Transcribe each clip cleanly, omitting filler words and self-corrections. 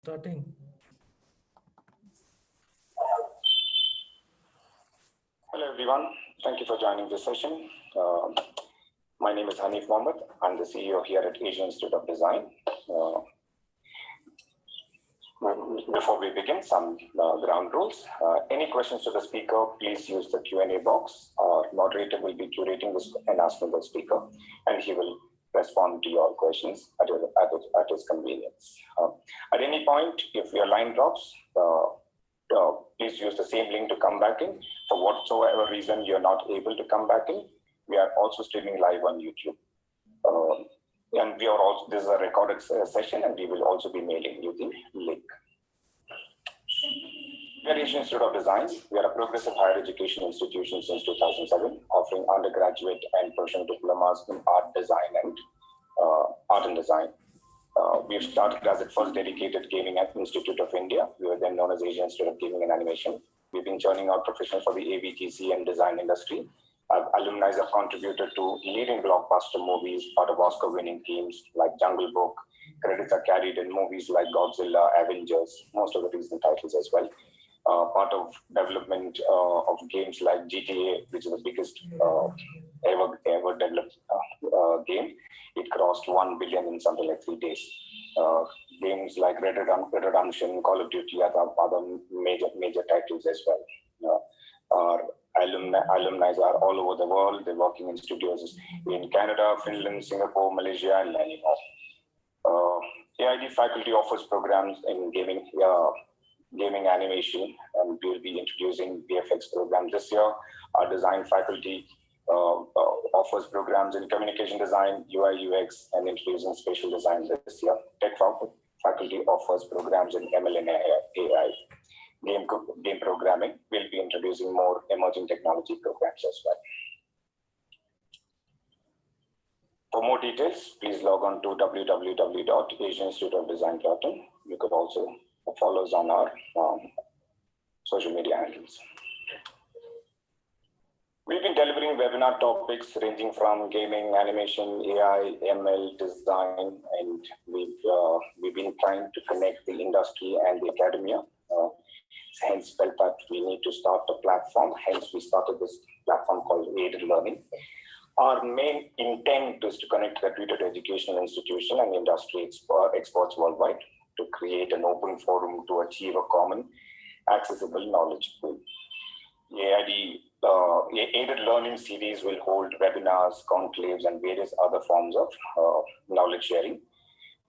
Starting. Hello everyone, thank you for joining this session. My name is Hanif Mohammed. I'm the CEO here at Asian Institute of Design. Before we begin, some ground rules. Any questions to the speaker, please use the Q&A box. Our moderator will be curating this and asking the speaker, and he will respond to your questions at his convenience. At any point, if your line drops, please use the same link to come back in. For whatsoever reason you're not able to come back in, we are also streaming live on YouTube. And we are also, this is a recorded session, and we will also be mailing you the link. We are Asian Institute of Design. We are a progressive higher education institution since 2007, offering undergraduate and professional diplomas in art and design. We've started as the first dedicated gaming institute of India. We were then known as Asian Institute of Gaming and Animation. We've been churning out professionals for the AVTC and design industry. Our alumni have contributed to leading blockbuster movies, part of Oscar-winning teams like Jungle Book. Credits are carried in movies like Godzilla, Avengers, most of the recent titles as well. Part of development of games like GTA, which is the biggest ever developed game. It crossed 1 billion in something like 3 days. Games like Red Dead Redemption, Call of Duty are other major titles as well. Our alumni are all over the world. They're working in studios in Canada, Finland, Singapore, Malaysia, and many more. AID faculty offers programs in gaming animation, and we'll be introducing VFX program this year. Our design faculty offers programs in communication design, UI, UX, and introducing spatial design this year. Tech faculty offers programs in ML and AI. Game programming, we'll be introducing more emerging technology programs as well. For more details, please log on to www.asianinstituteofdesign.in. You could also follow us on our social media handles. We've been delivering webinar topics ranging from gaming, animation, AI, ML, design, and we've been trying to connect the industry and the academia. Hence felt that we need to start a platform. Hence we started this platform called Aided Learning. Our main intent is to connect reputed educational institution and industry experts worldwide to create an open forum to achieve a common accessible knowledge pool. AID Aided Learning series will hold webinars, conclaves, and various other forms of knowledge sharing,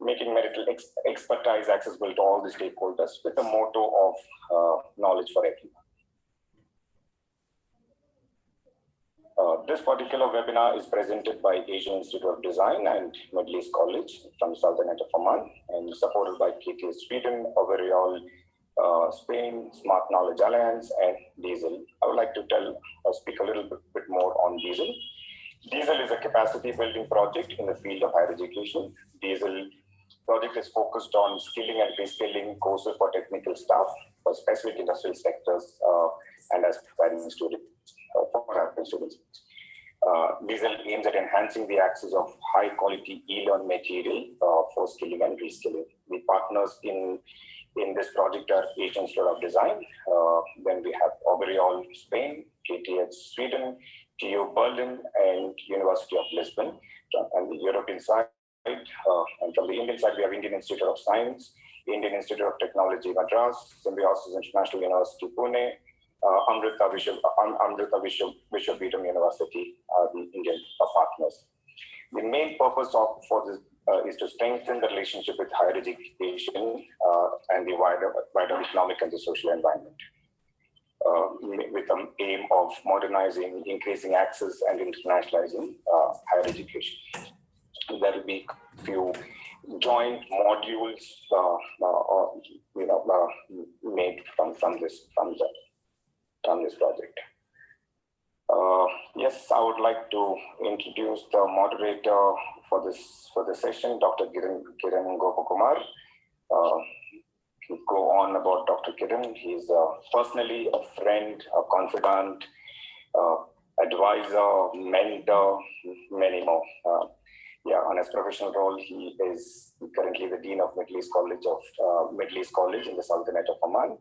making medical expertise accessible to all the stakeholders with the motto of knowledge for everyone. This particular webinar is presented by Asian Institute of Design and Middle East College from Sultanate of Oman and supported by KTH Sweden, Overall Spain, Smart Knowledge Alliance, and Diesel. I would like to speak a little bit more on Diesel. Diesel is a capacity building project in the field of higher education. Diesel project is focused on skilling and reskilling courses for technical staff for specific industrial sectors and aspiring students. Diesel aims at enhancing the access of high quality e-learn material for skilling and reskilling. The partners in this project are Asian Institute of Design, then we have Overall Spain, KTH Sweden, TU Berlin, and University of Lisbon. And the European side, and from the Indian side, we have Indian Institute of Science, Indian Institute of Technology Madras, Symbiosis International University Pune, Amrita Vishwavidyam University, the Indian partners. The main purpose for this is to strengthen the relationship with higher education and the wider economic and the social environment, with an aim of modernizing, increasing access, and internationalizing higher education. There will be a few joint modules, made from this project. Yes, I would like to introduce the moderator for this session, Dr. Kiran Gopakumar. Go on about Dr. Kiran. He's personally a friend, a confidant, advisor, mentor, many more. On his professional role, he is currently the Dean of Middle East College in the Sultanate of Oman.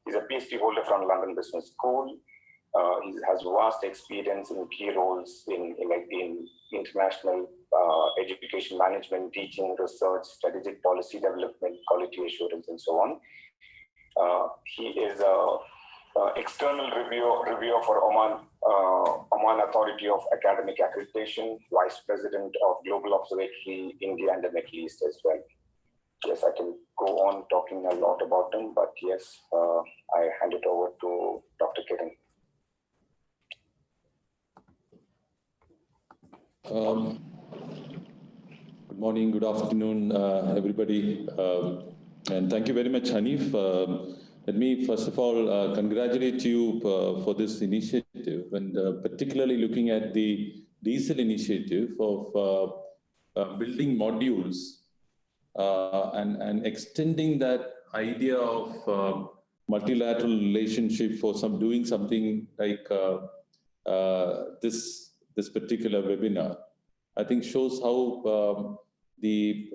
He's a Ph.D. holder from London Business School. He has vast experience in key roles in international education management, teaching, research, strategic policy development, quality assurance, and so on. He is an external reviewer for Oman Authority of Academic Accreditation, Vice President of Global Observatory, India and the Middle East as well. Yes, I can go on talking a lot about him, but yes, I hand it over to Dr. Kiran. Good morning, good afternoon, everybody. And thank you very much, Hanif. Let me first of all congratulate you for this initiative, and particularly looking at the Diesel initiative of building modules and extending that idea of multilateral relationship for doing something like this particular webinar. I think shows how the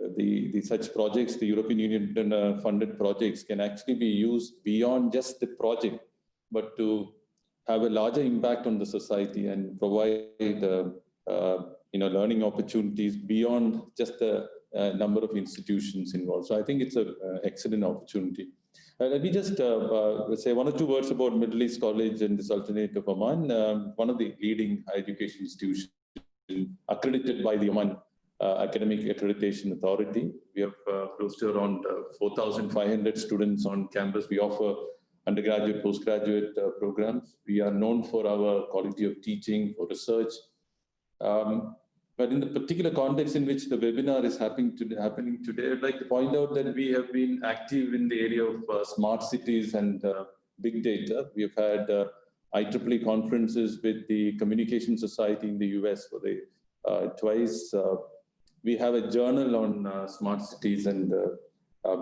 such projects, the European Union funded projects, can actually be used beyond just the project, but to have a larger impact on the society and provide learning opportunities beyond just the number of institutions involved. So I think it's an excellent opportunity. Let me just say one or two words about Middle East College and the Sultanate of Oman, one of the leading higher education institutions accredited by the Oman Academic Accreditation Authority. We have close to around 4,500 students on campus. We offer undergraduate, postgraduate programs. We are known for our quality of teaching, for research. But in the particular context in which the webinar is happening today, I'd like to point out that we have been active in the area of smart cities and big data. We have had IEEE conferences with the Communication Society in the US for the twice. We have a journal on smart cities and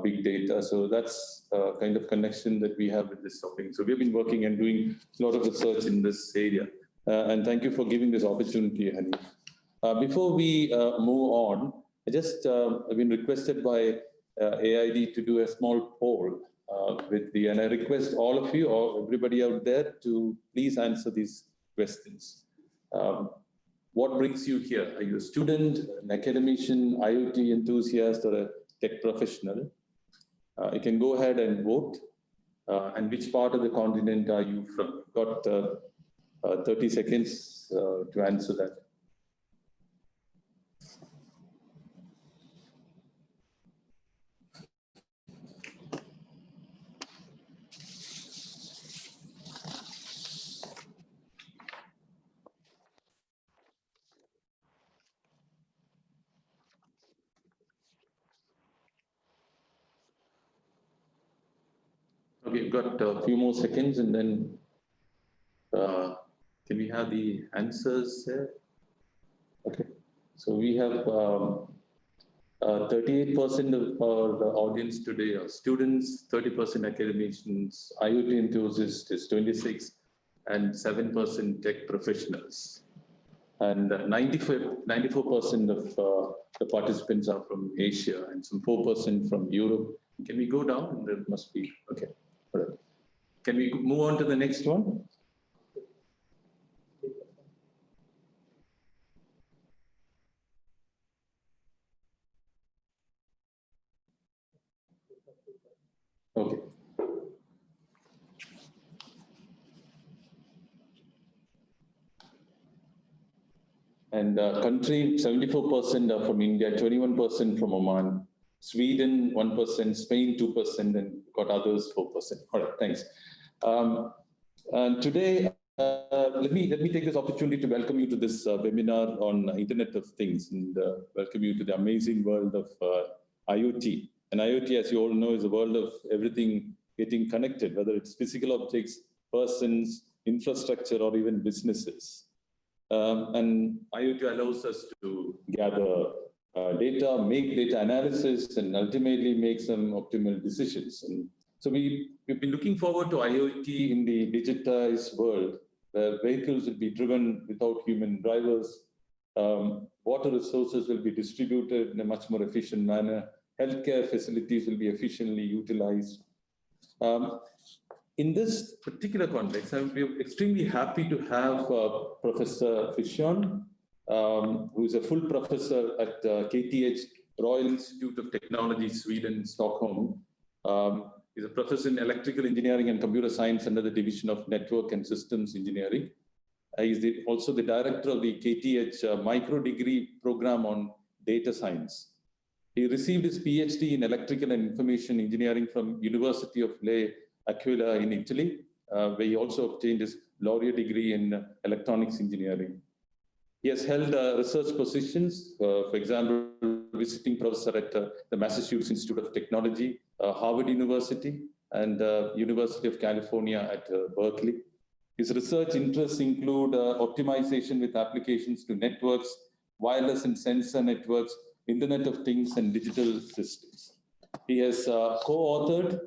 big data. So that's kind of connection that we have with this topic. So we've been working and doing a lot of research in this area. And thank you for giving this opportunity, Hani. Before we move on, I've been requested by AID to do a small poll and I request all of you or everybody out there to please answer these questions. What brings you here? Are you a student, an academician, IoT enthusiast, or a tech professional? You can go ahead and vote. And which part of the continent are you from? Got 30 seconds to answer that. we've got a few more seconds, and then can we have the answers there? Okay. So we have 38% of our audience today are students, 30% academicians, IoT enthusiasts is 26, and 7% tech professionals. And 94% of the participants are from Asia and some 4% from Europe. Can we go down? There must be, okay. All right. Can we move on to the next one? Okay. And country, 74% are from India, 21% from Oman, Sweden, 1%, Spain, 2%, and got others, 4%. All right, thanks. And today, let me take this opportunity to welcome you to this webinar on Internet of Things, and welcome you to the amazing world of IoT. And IoT, as you all know, is a world of everything getting connected, whether it's physical objects, persons, infrastructure, or even businesses. And IoT allows us to gather data, make data analysis, and ultimately make some optimal decisions. And so we've been looking forward to IoT in the digitized world, where vehicles will be driven without human drivers, water resources will be distributed in a much more efficient manner, healthcare facilities will be efficiently utilized. In this particular context, I'm extremely happy to have Professor Fischione, who is a full professor at KTH Royal Institute of Technology, Sweden, Stockholm. He's a professor in electrical engineering and computer science under the Division of Network and Systems Engineering. He's also the director of the KTH Micro Degree Program on Data Science. He received his Ph.D. in electrical and information engineering from University of Aquila in Italy, where he also obtained his Laurea degree in electronics engineering. He has held research positions, for example, visiting professor at the Massachusetts Institute of Technology, Harvard University, and University of California at Berkeley. His research interests include optimization with applications to networks, wireless and sensor networks, Internet of Things, and digital systems. He has co-authored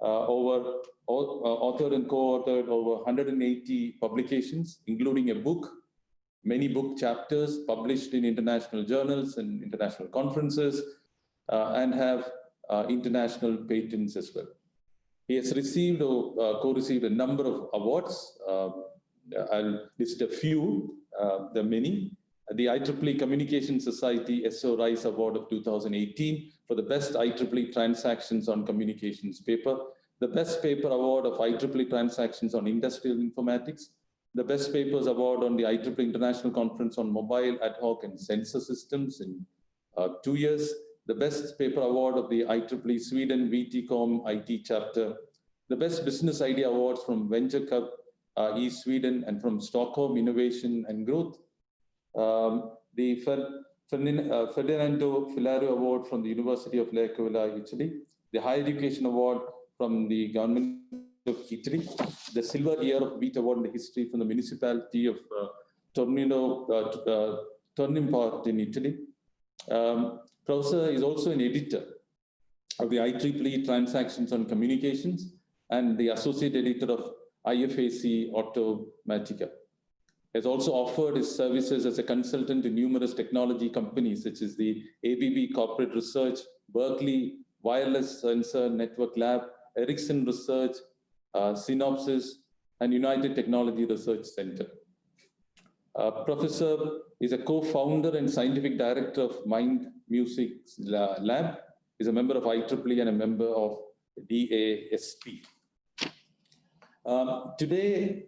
and co-authored over 180 publications, including a book, many book chapters published in international journals and international conferences, and have international patents as well. He has received or co-received a number of awards. I'll list a few, there are many. The IEEE Communication Society SO Rice Award of 2018 for the best IEEE Transactions on Communications paper, the Best Paper Award of IEEE Transactions on Industrial Informatics, the Best Papers Award on the IEEE International Conference on Mobile, Ad Hoc, and Sensor Systems in 2 years, the Best Paper Award of the IEEE Sweden VTCom IT Chapter, the Best Business Idea Awards from Venture Cup East Sweden and from Stockholm Innovation and Growth, the Ferdinando Filario Award from the University of L'Aquila, Italy, the Higher Education Award from the Government of Italy, the Silver Year of Wheat Award in the History from the Municipality of Tornimport in Italy. Professor is also an editor of the IEEE Transactions on Communications and the Associate Editor of IFAC Automatica. Has also offered his services as a consultant to numerous technology companies such as the ABB Corporate Research, Berkeley Wireless Sensor Network Lab, Ericsson Research, Synopsys, and United Technology Research Center. Professor is a co-founder and scientific director of Mind Music Lab. He's a member of IEEE and a member of DASP. Today,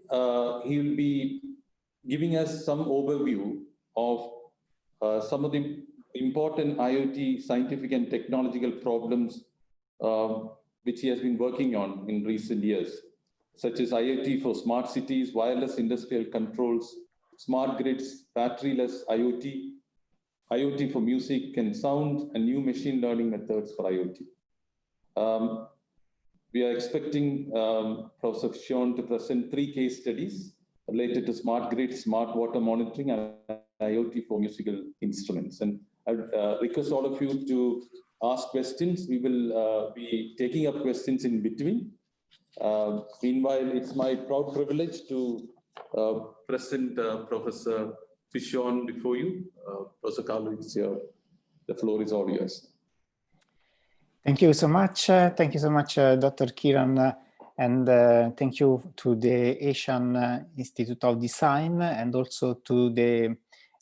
he will be giving us some overview of some of the important IoT scientific and technological problems which he has been working on in recent years, such as IoT for smart cities, wireless industrial controls, smart grids, batteryless IoT, IoT for music and sound, and new machine learning methods for IoT. we are expecting Professor Fischione to present 3 case studies related to smart grid, smart water monitoring, and IoT for musical instruments. And I request all of you to ask questions. We will be taking up questions in between. Meanwhile, it's my proud privilege to present Professor Fischione before you. Professor Carlo, the floor is all yours. Thank you so much. Thank you so much, Dr. Kiran. And thank you to the Asian Institute of Design and also to the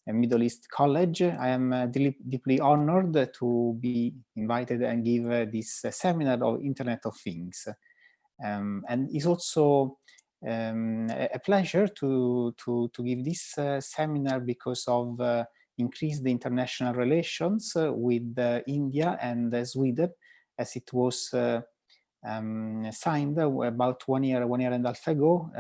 Middle East College. I am deeply honored to be invited and give this seminar of Internet of Things. And it's also a pleasure to give this seminar because of increased international relations with India and Sweden, as it was signed about one year and a half ago.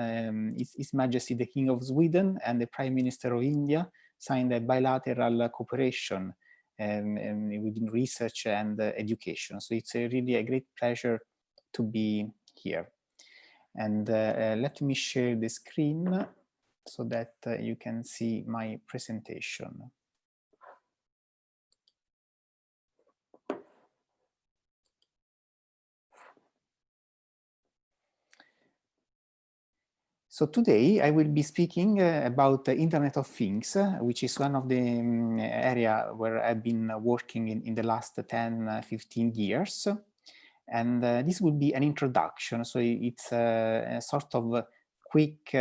His Majesty the King of Sweden and the Prime Minister of India signed a bilateral cooperation within research and education. So it's really a great pleasure to be here. And let me share the screen so that you can see my presentation. So today I will be speaking about the Internet of Things, which is one of the area where I've been working in the last 10, 15 years. And this will be an introduction. So it's a sort of quick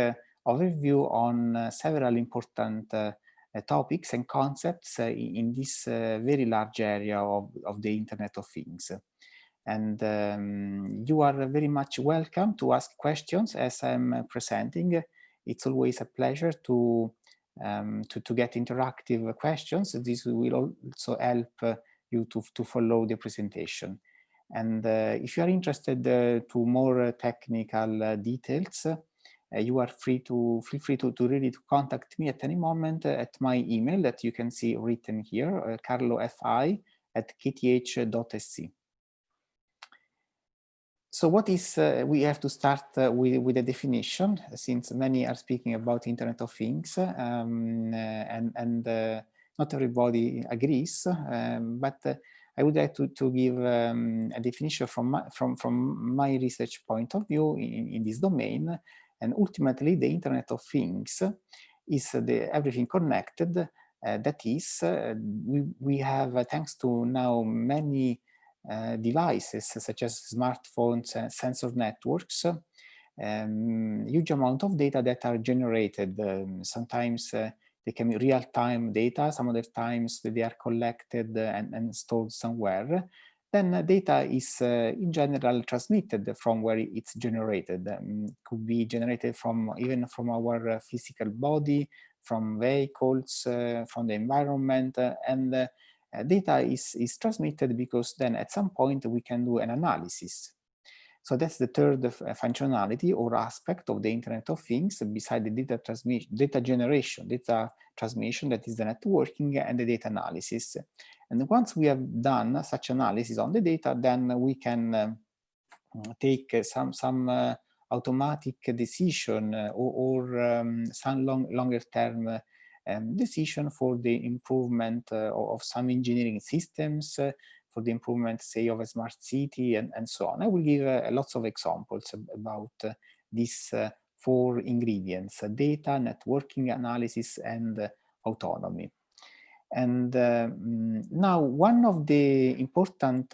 overview on several important topics and concepts in this very large area of the Internet of Things. And you are very much welcome to ask questions as I'm presenting. It's always a pleasure to get interactive questions. This will also help you to follow the presentation. And if you are interested to more technical details, you are feel free to really contact me at any moment at my email that you can see written here, carlofi@kth.sc. So what is, we have to start with a definition, since many are speaking about Internet of Things, and not everybody agrees, but I would like to give a definition from my research point of view in this domain. And ultimately, the Internet of Things is everything connected. That is, we have, thanks to now many devices such as smartphones and sensor networks, huge amount of data that are generated. Sometimes they can be real-time data, some other times they are collected and stored somewhere. Then data is in general transmitted from where it's generated. Could be generated even from our physical body, from vehicles, from the environment, and data is transmitted because then at some point we can do an analysis. So that's the third functionality or aspect of the Internet of Things, beside the data transmission, data generation, data transmission, that is the networking, and the data analysis. And once we have done such analysis on the data, then we can take some automatic decision or some longer term decision for the improvement of some engineering systems, for the improvement, say, of a smart city, and so on. I will give lots of examples about these 4 ingredients: data, networking, analysis, and autonomy. And now, one of the important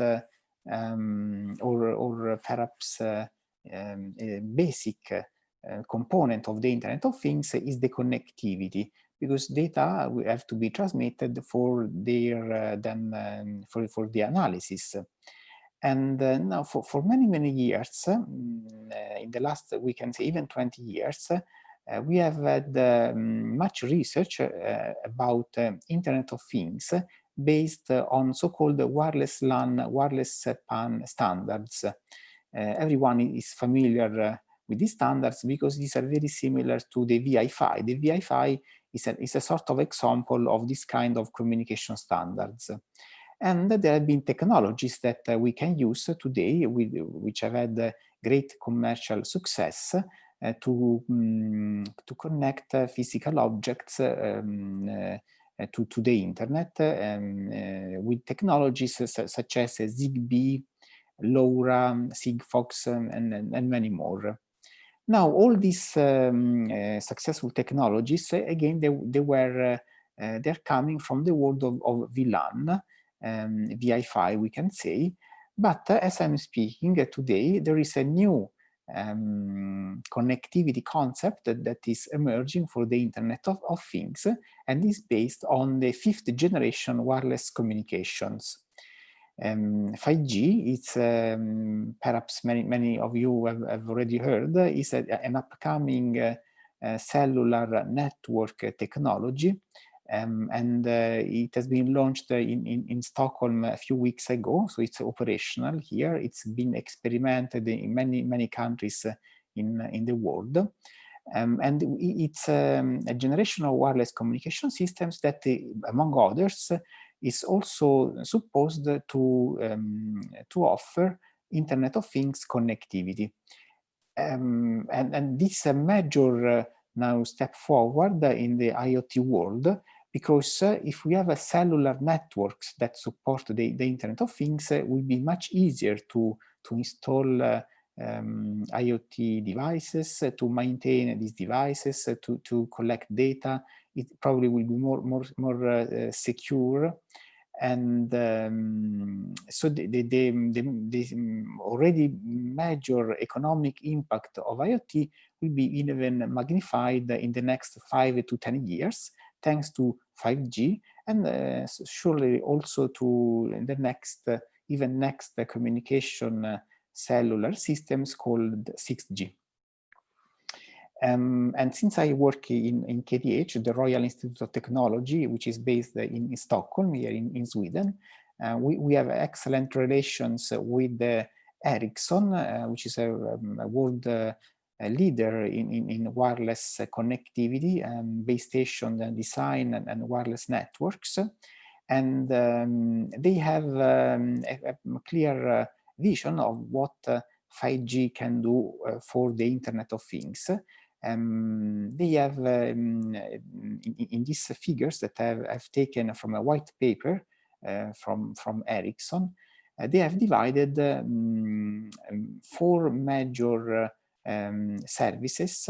or perhaps basic component of the Internet of Things is the connectivity, because data will have to be transmitted for their for the analysis. And now for many years, in the last, we can say even 20 years, we have had much research about Internet of Things based on so-called wireless LAN, wireless PAN standards. Everyone is familiar with these standards because these are very similar to the Wi-Fi. The Wi-Fi is a sort of example of this kind of communication standards. And there have been technologies that we can use today, which have had great commercial success to connect physical objects to the internet with technologies such as Zigbee, Laurea, Sigfox, and many more. Now, all these successful technologies, again, they're coming from the world of VLAN, VI5, we can say. But as I'm speaking today, there is a new connectivity concept that is emerging for the Internet of Things, and is based on the 5th generation wireless communications. 5G, it's perhaps many of you have already heard, is an upcoming cellular network technology, and it has been launched in Stockholm a few weeks ago, so it's operational here. It's been experimented in many countries in the world. And it's a generation of wireless communication systems that, among others, is also supposed to offer Internet of Things connectivity. And this is a major now step forward in the IoT world, because if we have a cellular networks that support the Internet of Things, it will be much easier to install IoT devices, to maintain these devices, to collect data. It probably will be more secure, and so the already major economic impact of IoT will be even magnified in the next 5 to 10 years, thanks to 5G, and surely also to the next, even next communication cellular systems called 6G. And since I work in KTH, the Royal Institute of Technology, which is based in Stockholm, here in Sweden, we have excellent relations with Ericsson, which is a world leader in wireless connectivity, base station design, and wireless networks. And they have a clear vision of what 5G can do for the Internet of Things. They have, in these figures that I've taken from a white paper from Ericsson, they have divided 4 major services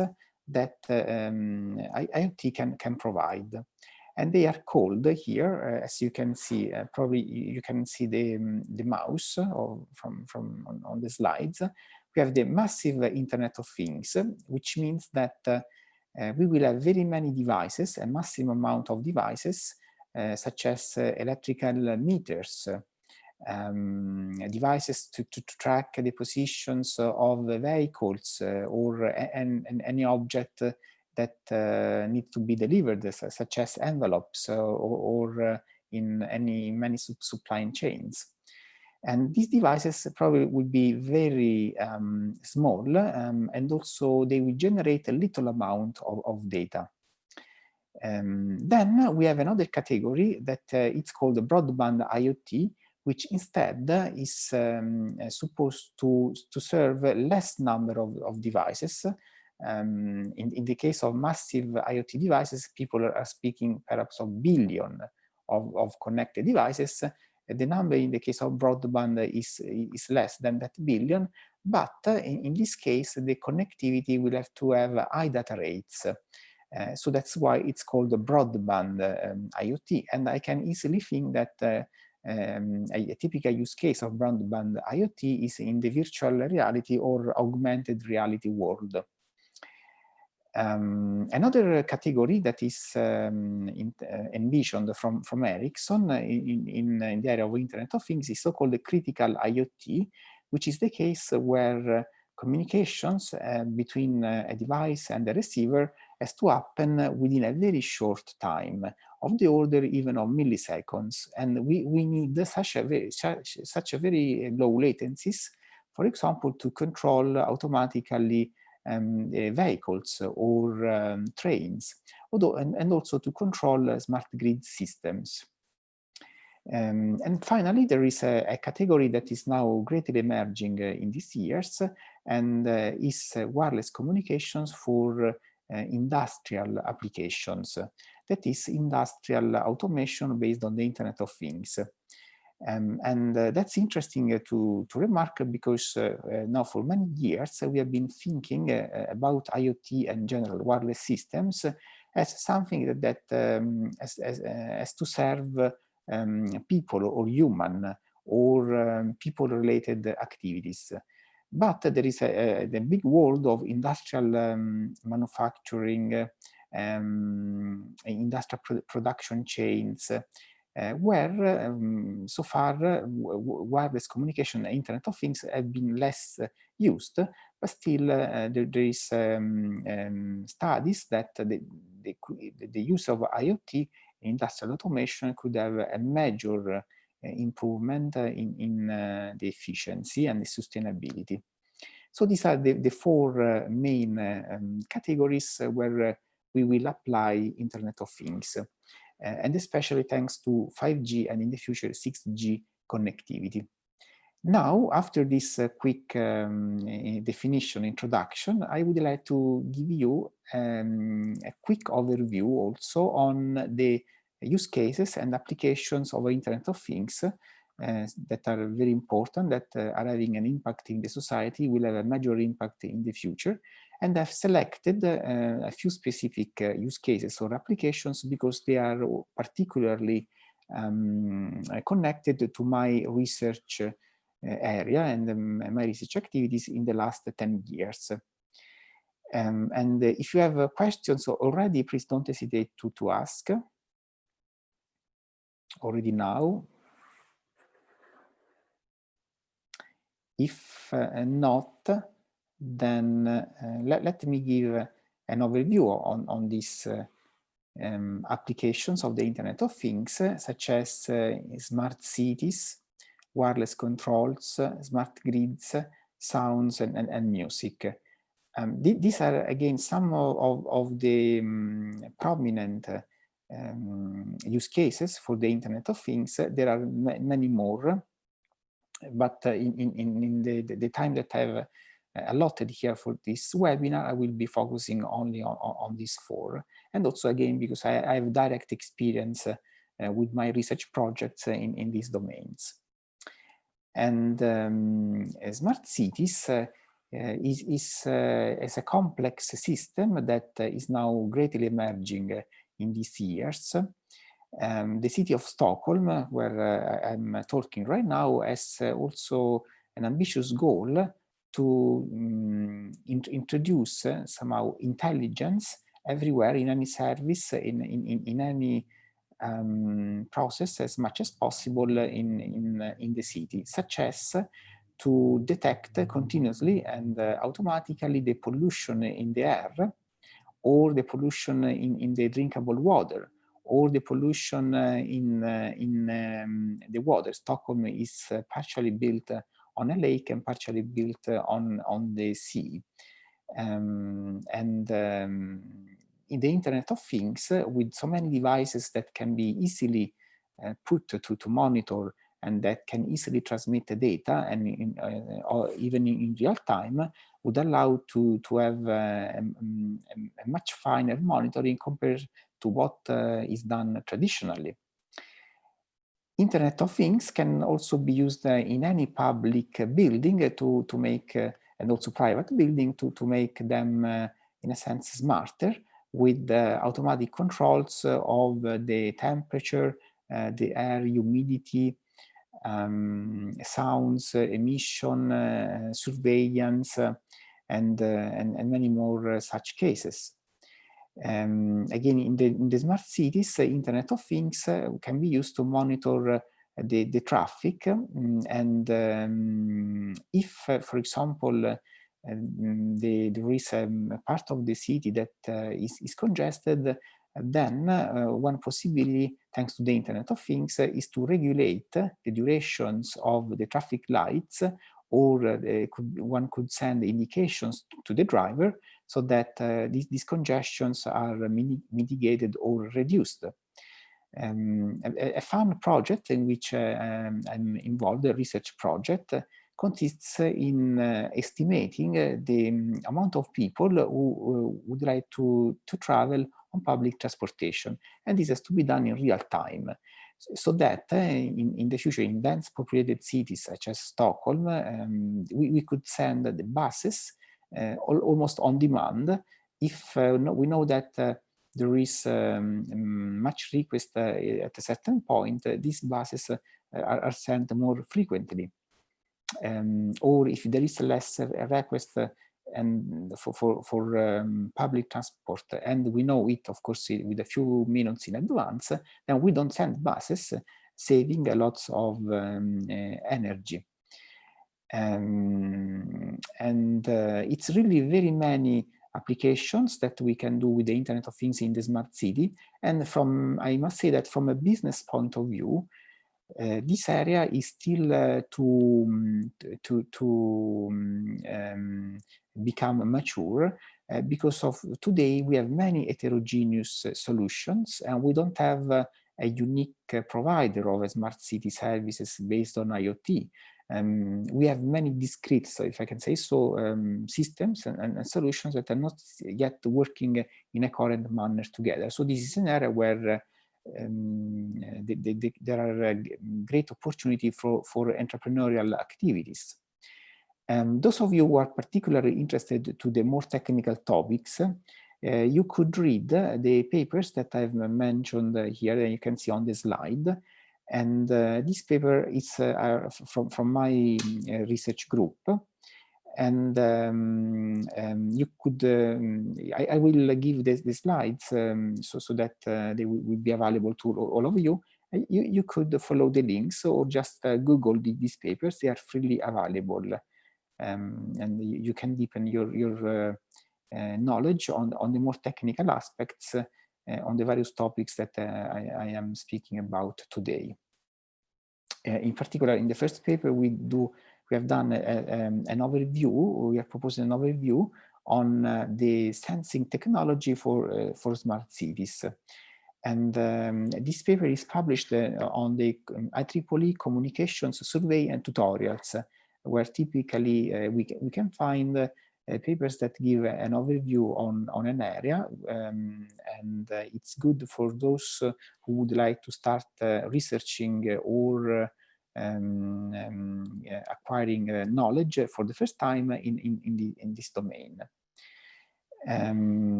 that IoT can provide. And they are called here, as you can see, probably you can see the mouse on the slides. We have the massive Internet of Things, which means that we will have very many devices, a massive amount of devices, such as electrical meters, devices to track the positions of the vehicles, or any object that need to be delivered, such as envelopes, or in many supply chains. And these devices probably will be very small, and also they will generate a little amount of data. Then we have another category that it's called the Broadband Iot, which instead is supposed to serve less number of devices. In the case of massive IoT devices, people are speaking perhaps of billion of connected devices. The number in the case of broadband is less than that billion, but in this case, the connectivity will have to have high data rates. So that's why it's called the broadband IoT. And I can easily think that a typical use case of broadband IoT is in the virtual reality or augmented reality world. Another category that is envisioned from Ericsson in the area of Internet of Things is so-called the Critical Iot, which is the case where communications between a device and a receiver has to happen within a very short time, of the order even of milliseconds. And we need such a very low latencies, for example, to control automatically vehicles or trains, although, and also to control smart grid systems. And finally, there is a category that is now greatly emerging in these years, and is wireless communications for industrial applications. That is industrial automation based on the Internet of Things. And that's interesting to remark, because now for many years we have been thinking about IoT and general wireless systems as something that has to serve people or human or people-related activities. But there is the big world of industrial manufacturing, industrial production chains, where so far wireless communication and Internet of Things have been less used, but still there is studies that the use of IoT industrial automation could have a major improvement in the efficiency and the sustainability. So these are the four main categories where we will apply Internet of Things, and especially thanks to 5G and in the future 6G connectivity. Now, after this quick definition introduction, I would like to give you a quick overview also on the use cases and applications of Internet of Things that are very important, that are having an impact in the society, will have a major impact in the future. And I've selected a few specific use cases or applications because they are particularly connected to my research area and my research activities in the last 10 years. And if you have questions already, please don't hesitate to ask already now. If not, then let me give an overview on these applications of the Internet of Things, such as smart cities, wireless controls, smart grids, sounds, and music. These are, again, some of the prominent use cases for the Internet of Things. There are many more, but in the time that I've allotted here for this webinar, I will be focusing only on these four. And also, again, because I have direct experience with my research projects in these domains. And smart cities is a complex system that is now greatly emerging in these years. The city of Stockholm, where I'm talking right now, has also an ambitious goal to introduce somehow intelligence everywhere, in any service, in any process, as much as possible in the city, such as to detect continuously and automatically the pollution in the air, or the pollution in the drinkable water, or the pollution in the water. Stockholm is partially built on a lake and partially built on the sea. In the Internet of Things, with so many devices that can be easily put to monitor and that can easily transmit the data, and or even in real time, would allow to have a much finer monitoring compared to what is done traditionally. Internet of Things can also be used in any public building to make, and also private building, to make them, in a sense, smarter, with automatic controls of the temperature, the air humidity, sounds, emission, surveillance, and many more such cases. Again, in the smart cities, Internet of Things can be used to monitor the traffic, and if, for example, there is a part of the city that is congested, then one possibility, thanks to the Internet of Things, is to regulate the durations of the traffic lights, or one could send indications to the driver so that these congestions are mitigated or reduced. A fun project in which I'm involved, a research project, consists in estimating the amount of people who would like to travel on public transportation. And this has to be done in real time, so that in the future, in dense populated cities such as Stockholm, we could send the buses almost on demand if we know that there is much request at a certain point. These buses are sent more frequently. Or if there is less request and for public transport, and we know it, of course, with a few minutes in advance, then we don't send buses, saving a lot of energy. And it's really very many applications that we can do with the Internet of Things in the smart city. And I must say that from a business point of view, this area is still to become mature, because of today we have many heterogeneous solutions, and we don't have a unique provider of smart city services based on IoT. We have many discrete, so if I can say so, systems and solutions that are not yet working in a coherent manner together. So this is an area where there are great opportunity for entrepreneurial activities. Those of you who are particularly interested to the more technical topics, you could read the papers that I've mentioned here, and you can see on the slide. And this paper is from my research group. And you could, I will give the slides so that they will be available to all of you. You could follow the links or just Google these papers. They are freely available. And you can deepen your knowledge on the more technical aspects on the various topics that I am speaking about today. In particular, in the first paper, we have done an overview. We have proposed an overview on the sensing technology for smart cities. And this paper is published on the IEEE Communications Survey and Tutorials, where typically we can find papers that give an overview on an area, and it's good for those who would like to start researching or acquiring knowledge for the first time in this domain.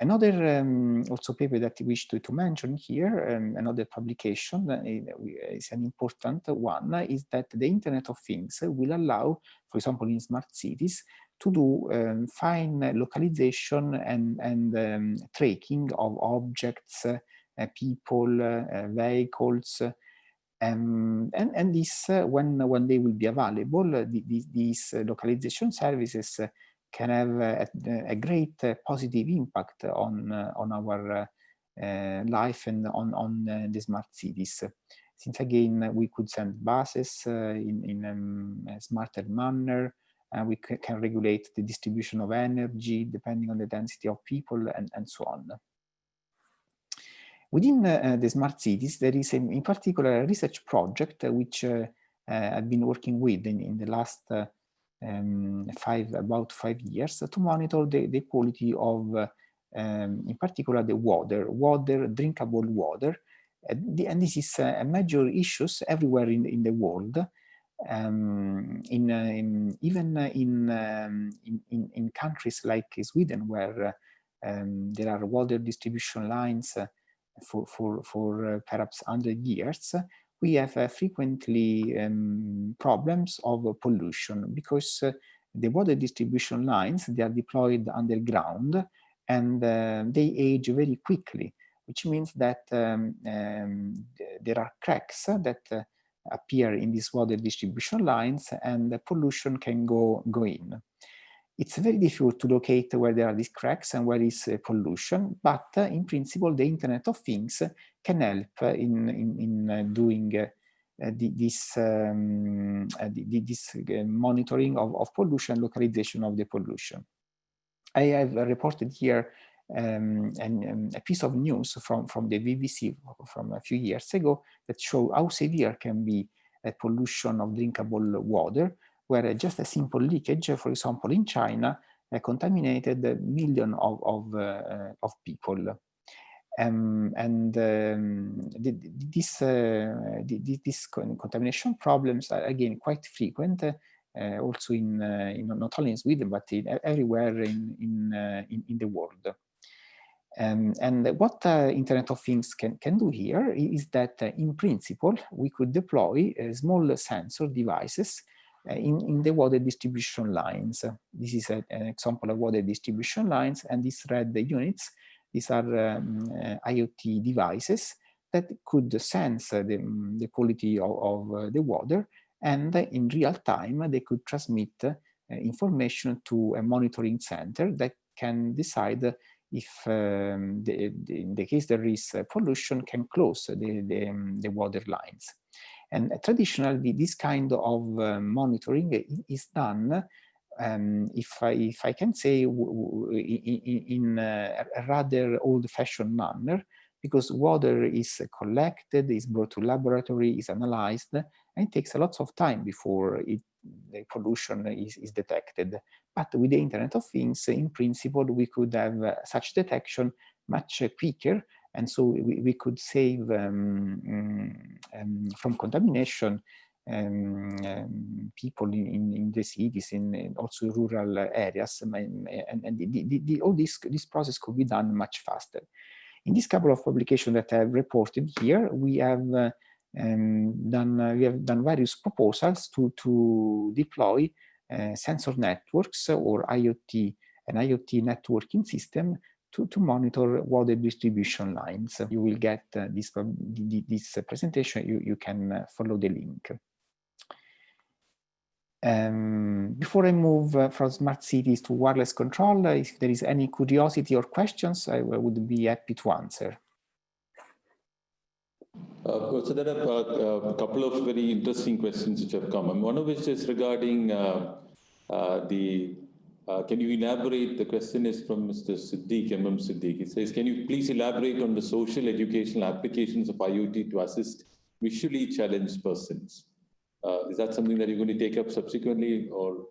Another also paper that I wish to mention here, another publication is an important one, is that the Internet of Things will allow, for example, in smart cities, to do fine localization and tracking of objects, people, vehicles, and this, when they will be available, these localization services can have a great positive impact on our life and on the smart cities. Since again, we could send buses in a smarter manner, and we can regulate the distribution of energy depending on the density of people and so on. Within the smart cities, there is in particular a research project which I've been working with in the last about 5 years to monitor the quality of, in particular, the water, drinkable water. And this is a major issue everywhere in the world. Even in countries like Sweden, where there are water distribution lines for perhaps 100 years, we have frequently problems of pollution, because the water distribution lines, they are deployed underground, and they age very quickly, which means that there are cracks that appear in these water distribution lines, and the pollution can go in. It's very difficult to locate where there are these cracks and where is pollution, but in principle, the Internet of Things can help in doing this monitoring of pollution, localization of the pollution. I have reported here a piece of news from the BBC from a few years ago that show how severe can be a pollution of drinkable water, where just a simple leakage, for example, in China, contaminated millions of people. These contamination problems are again quite frequent, also in not only in Sweden but everywhere in the world. And what Internet of Things can do here is that in principle we could deploy small sensor devices in the water distribution lines. This is an example of water distribution lines, and these red units, these are IoT devices that could sense the quality of the water, and in real time they could transmit information to a monitoring center that can decide if in the case there is pollution, can close the water lines. And traditionally this kind of monitoring is done if I can say in a rather old-fashioned manner, because water is collected, is brought to laboratory, is analyzed, and it takes a lot of time before the pollution is detected. But with the Internet of Things, in principle, we could have such detection much quicker, and so we could save from contamination people in the cities, in also rural areas, and all this process could be done much faster. In this couple of publications that I've reported here, we have done various proposals to deploy sensor networks or IoT, an IoT networking system to monitor water distribution lines. You will get this presentation. You can follow the link. Before I move from smart cities to wireless control, if there is any curiosity or questions, I would be happy to answer. So there are a couple of very interesting questions which have come. And one of which is regarding can you elaborate? The question is from Mr. Siddiq, Siddiq. He says, can you please elaborate on the social educational applications of IoT to assist visually challenged persons? Is that something that you're going to take up subsequently, or?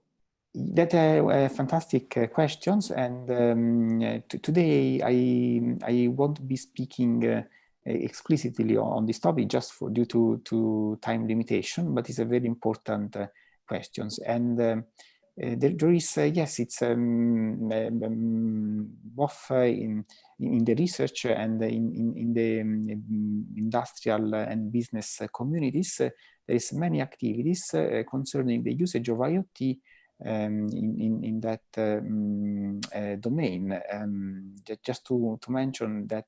That are fantastic questions, and today I won't be speaking explicitly on this topic just due to time limitation, but it's a very important questions. And there is yes, it's both in the research and in the industrial and business communities. There is many activities concerning the usage of IoT in that domain. Just to mention that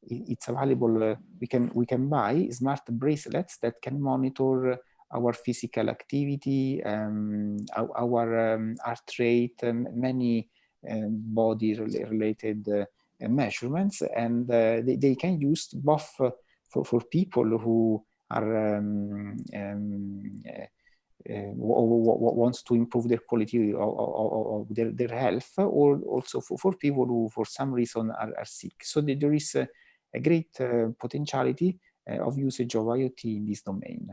it's available. We can buy smart bracelets that can monitor our physical activity, our heart rate, many body-related measurements, and they can use both for people who are wants to improve their quality of their health, or also for people who for some reason are sick. So there is a great potentiality of usage of IoT in this domain.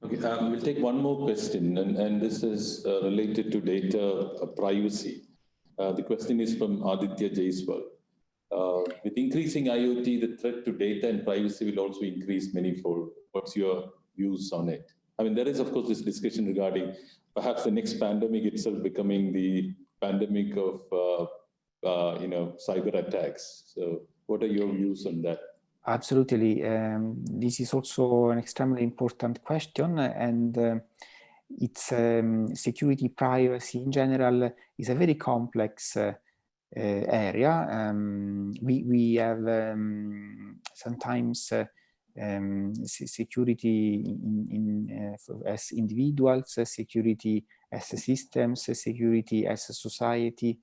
Okay, we'll take one more question, and this is related to data privacy. The question is from Aditya Jaiswal. With increasing IoT, the threat to data and privacy will also increase manifold. What's your views on it? I mean, there is, of course, this discussion regarding perhaps the next pandemic itself becoming the pandemic of, cyber attacks. So what are your views on that? Absolutely. This is also an extremely important question, and it's security, privacy in general is a very complex area. We have sometimes security as individuals, security as systems, security as a society,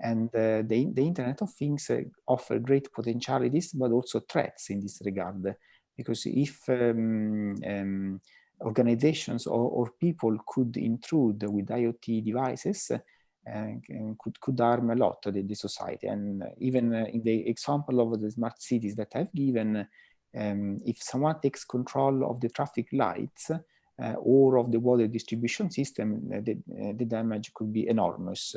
and the Internet of Things offer great potentialities, but also threats in this regard. Because if organizations or people could intrude with IoT devices, could harm a lot the society. And even in the example of the smart cities that I've given, if someone takes control of the traffic lights or of the water distribution system, the damage could be enormous.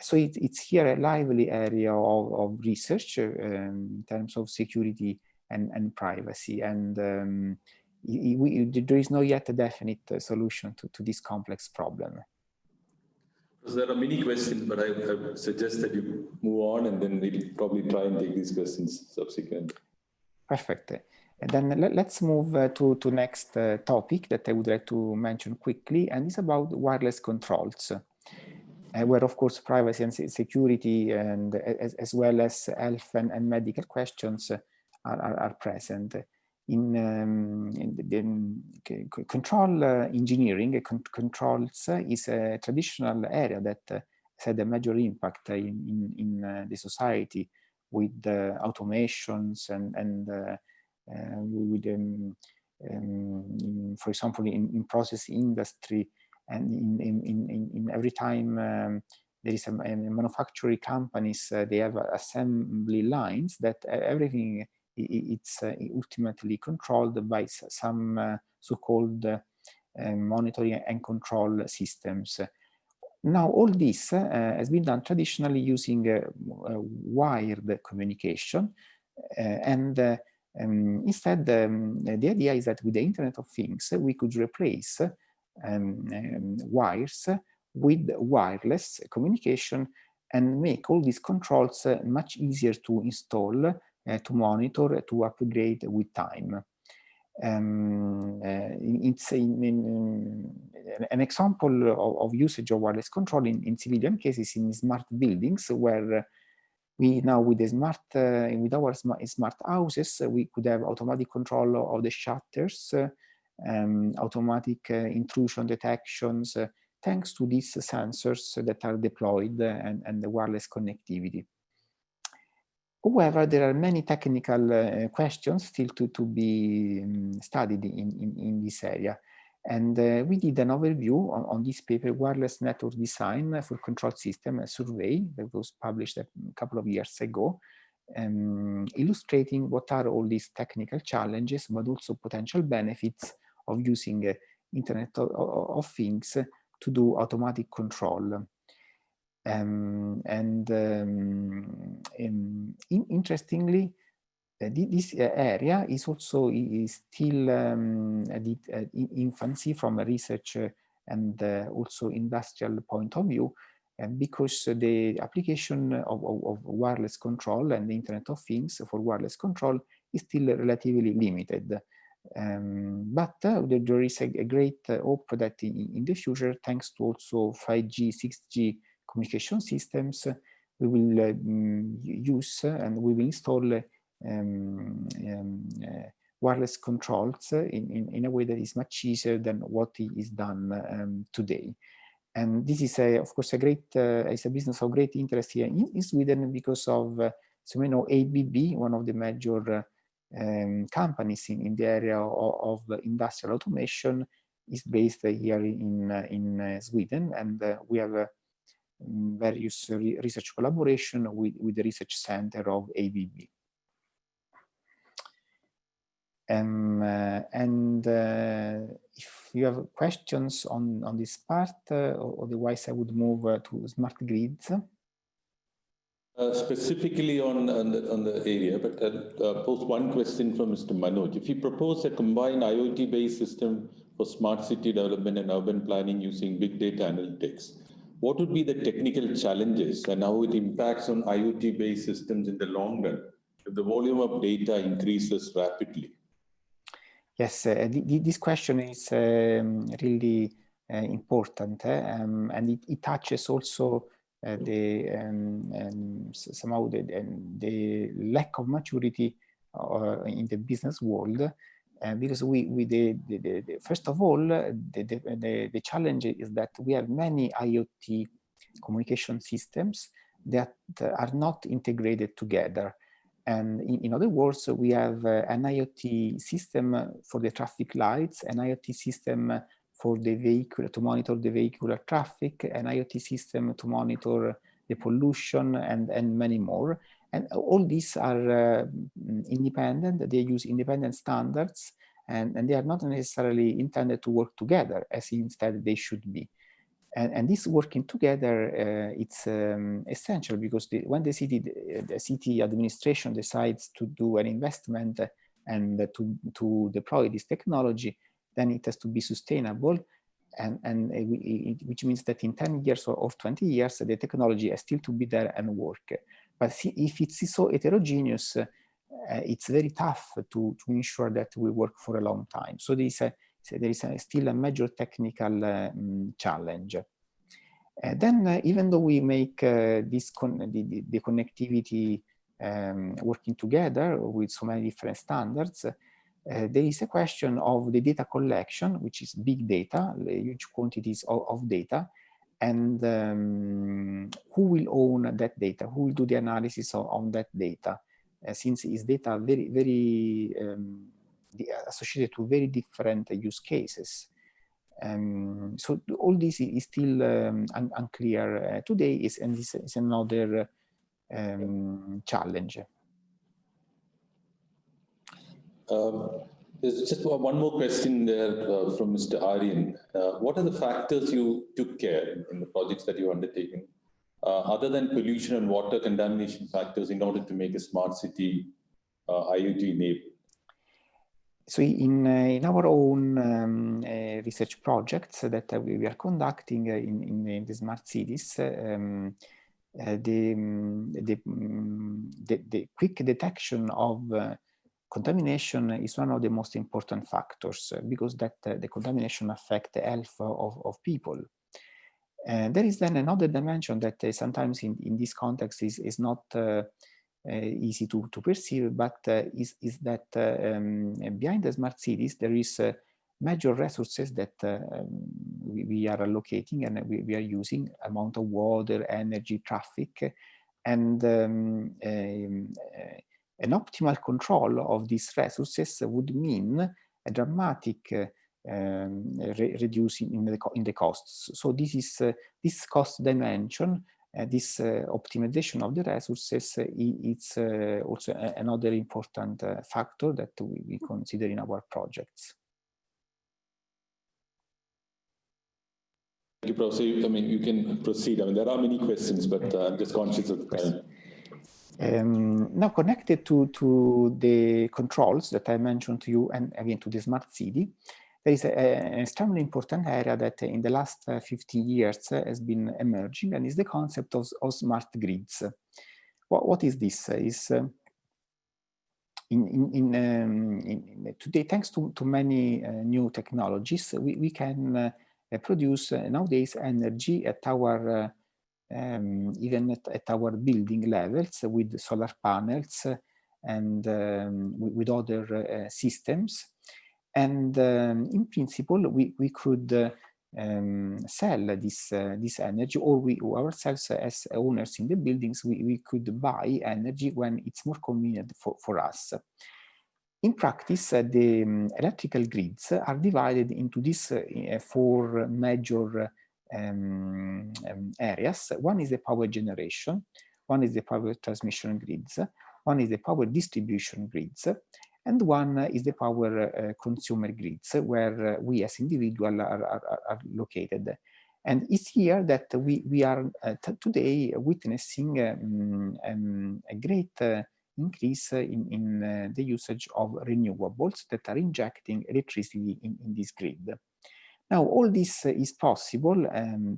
So it's here a lively area of research in terms of security and privacy. And there is not yet a definite solution to this complex problem. So there are many questions, but I suggest that you move on, and then we'll probably try and take these questions subsequently. Perfect. And then let's move to next topic that I would like to mention quickly, and it's about wireless controls, where of course privacy and security, and as well as health and medical questions are present. In the control engineering, controls is a traditional area that has had a major impact in the society with automations and with, for example, in process industry, and in every time there is a manufacturing companies, they have assembly lines that everything it's ultimately controlled by some so-called monitoring and control systems. Now, all this has been done traditionally using wired communication, and instead the idea is that with the Internet of Things we could replace wires with wireless communication and make all these controls much easier to install, to monitor, to upgrade with time. It's an example of usage of wireless control in civilian cases in smart buildings, where we now with the with our smart houses we could have automatic control of the shutters, automatic intrusion detections, thanks to these sensors that are deployed and the wireless connectivity. However, there are many technical questions still to be studied in this area. And we did an overview on this paper, Wireless Network Design for Control System, a survey that was published a couple of years ago, illustrating what are all these technical challenges, but also potential benefits of using Internet of Things to do automatic control. Interestingly, this area is also still at infancy from a research and also industrial point of view, because the application of wireless control and the Internet of Things for wireless control is still relatively limited. But there is a great hope that in the future, thanks to also 5G, 6G communication systems, we will use and we will install wireless controls in a way that is much easier than what is done today. And this is, of course, it's a business of great interest here in Sweden because of, so you know, ABB, one of the major companies in the area of industrial automation, is based here in Sweden, and we have various research collaboration with the research center of ABB. If you have questions on this part, otherwise I would move to smart grids. Specifically on the area, but I'll pose one question from Mr. Manoj. If you propose a combined IoT-based system for smart city development and urban planning using big data analytics, what would be the technical challenges and how it impacts on IoT-based systems in the long run if the volume of data increases rapidly? Yes, this question is really important, and it touches also somehow the lack of maturity in the business world, because first of all, the challenge is that we have many IoT communication systems that are not integrated together. And in other words, we have an IoT system for the traffic lights, an IoT system for the vehicle, to monitor the vehicular traffic, an IoT system to monitor the pollution, and many more. And all these are independent. They use independent standards, and they are not necessarily intended to work together, as instead they should be. And this working together, it's essential, because when the city administration decides to do an investment and to deploy this technology, then it has to be sustainable, which means that in 10 years or 20 years, the technology has still to be there and work. But if it's so heterogeneous, it's very tough to ensure that we work for a long time. So there is still a major technical challenge. Then, even though we make the connectivity working together with so many different standards, there is a question of the data collection, which is big data, huge quantities of data, and who will own that data, who will do the analysis on that data, since it's data very associated to very different use cases. So all this is still unclear today, and this is another challenge. There's just one more question there from Mr. Aryan. What are the factors you took care in the projects that you've undertaken, other than pollution and water contamination factors, in order to make a smart city IoT enabled? So in our own research projects that we are conducting in the smart cities, the quick detection of contamination is one of the most important factors, because that the contamination affects the health of people. There is then another dimension that sometimes in this context is not easy to perceive, but is that behind the smart cities there is major resources that we are allocating and we are using, amount of water, energy, traffic, and an optimal control of these resources would mean a dramatic reducing in the costs. So this is this cost dimension. This optimization of the resources, it's also another important factor that we consider in our projects. Thank you, Professor. I mean, you can proceed. I mean, there are many questions, but I'm just conscious of time. Now, connected to the controls that I mentioned to you, and again to the smart city, there is an extremely important area that in the last 15 years has been emerging, and is the concept of smart grids. What is this? Today, thanks to many new technologies, we can produce nowadays energy at our even at our building levels with solar panels and with other systems. And in principle, we could sell this energy, or we ourselves as owners in the buildings, we could buy energy when it's more convenient for us. In practice, the electrical grids are divided into these four major areas. One is the power generation, one is the power transmission grids, one is the power distribution grids, and one is the power consumer grids, where we as individuals are located. And it's here that we are today witnessing a great increase in the usage of renewables that are injecting electricity in this grid. Now, all this is possible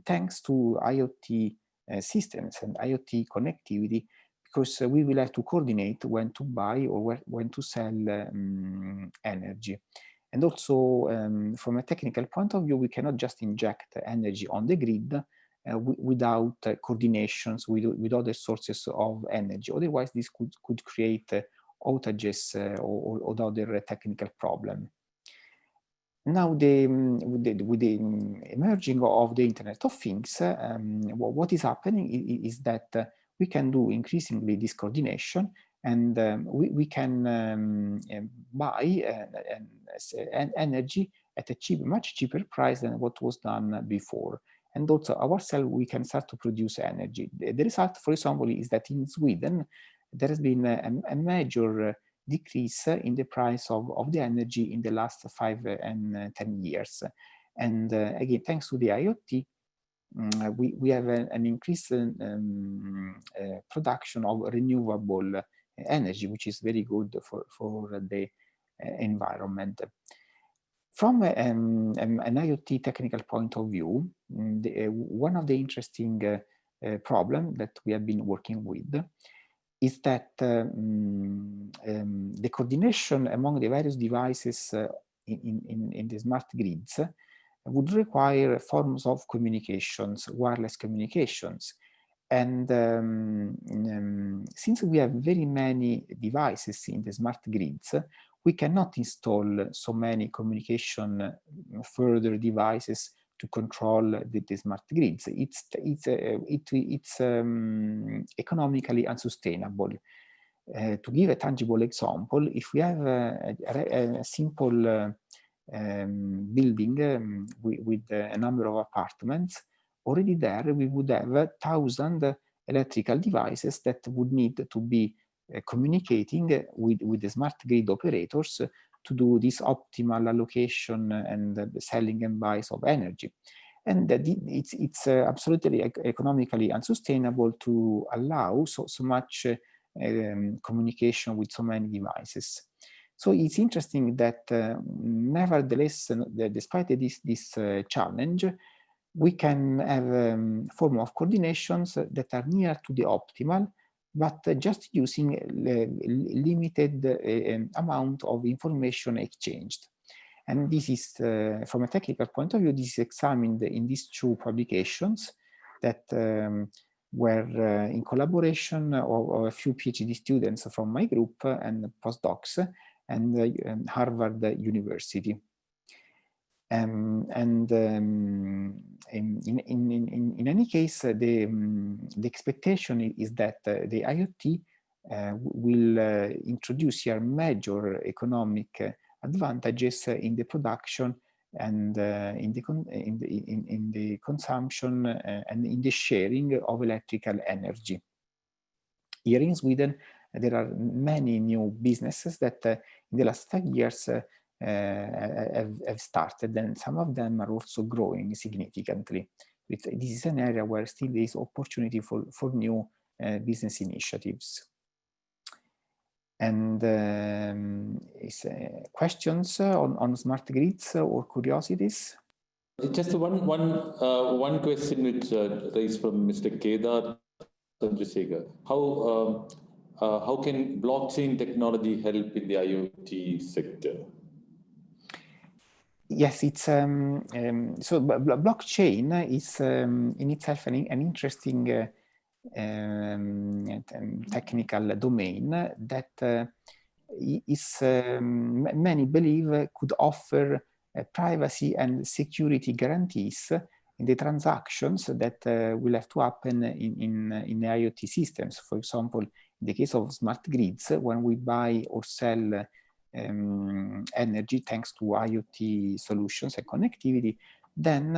thanks to IoT systems and IoT connectivity, because we will have to coordinate when to buy or when to sell energy. And also, from a technical point of view, we cannot just inject energy on the grid without coordinations with other sources of energy. Otherwise, this could create outages or other technical problem. Now, with the emerging of the Internet of Things, what is happening is that we can do increasingly this coordination, and we can buy energy at a much cheaper price than what was done before. And also ourselves, we can start to produce energy. The result, for example, is that in Sweden, there has been a major decrease in the price of the energy in the last 5 and 10 years. And again, thanks to the IoT, we have an increased production of renewable energy, which is very good for the environment. From an IoT technical point of view, one of the interesting problems that we have been working with is that the coordination among the various devices in the smart grids would require forms of communications, wireless communications. And since we have very many devices in the smart grids, we cannot install so many communication further devices to control the smart grids. It's economically unsustainable. To give a tangible example, if we have a simple building with a number of apartments, already there we would have 1,000 electrical devices that would need to be communicating with the smart grid operators to do this optimal allocation and selling and buys of energy. And it's absolutely economically unsustainable to allow so much communication with so many devices. So it's interesting that nevertheless, despite this challenge, we can have a form of coordinations that are near to the optimal, but just using limited amount of information exchanged. And this is, from a technical point of view, this is examined in these 2 publications that were in collaboration of a few PhD students from my group and postdocs and Harvard University. In any case, the expectation is that the IoT will introduce here major economic advantages in the production and in the consumption and in the sharing of electrical energy. Here in Sweden, there are many new businesses that in the last 5 years have started, and some of them are also growing significantly. This is an area where still there is opportunity for new business initiatives. And questions on smart grids or curiosities? Just one question which raised from Mr. Kedar Chandrasekhar. How can blockchain technology help in the IoT sector? Yes, it's so blockchain is in itself an interesting technical domain that is many believe could offer privacy and security guarantees in the transactions that will have to happen in the IoT systems. For example, in the case of smart grids, when we buy or sell energy thanks to IoT solutions and connectivity, then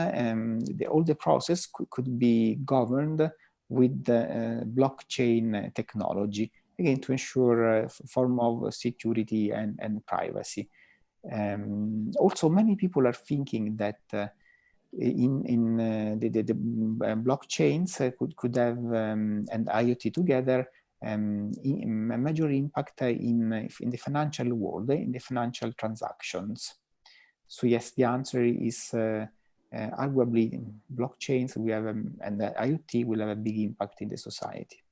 all the process could be governed with blockchain technology, again, to ensure a form of security and privacy. Also, many people are thinking that the blockchains could have and IoT together a major impact in the financial world, in the financial transactions. So yes, the answer is arguably blockchains we have and the IoT will have a big impact in the society.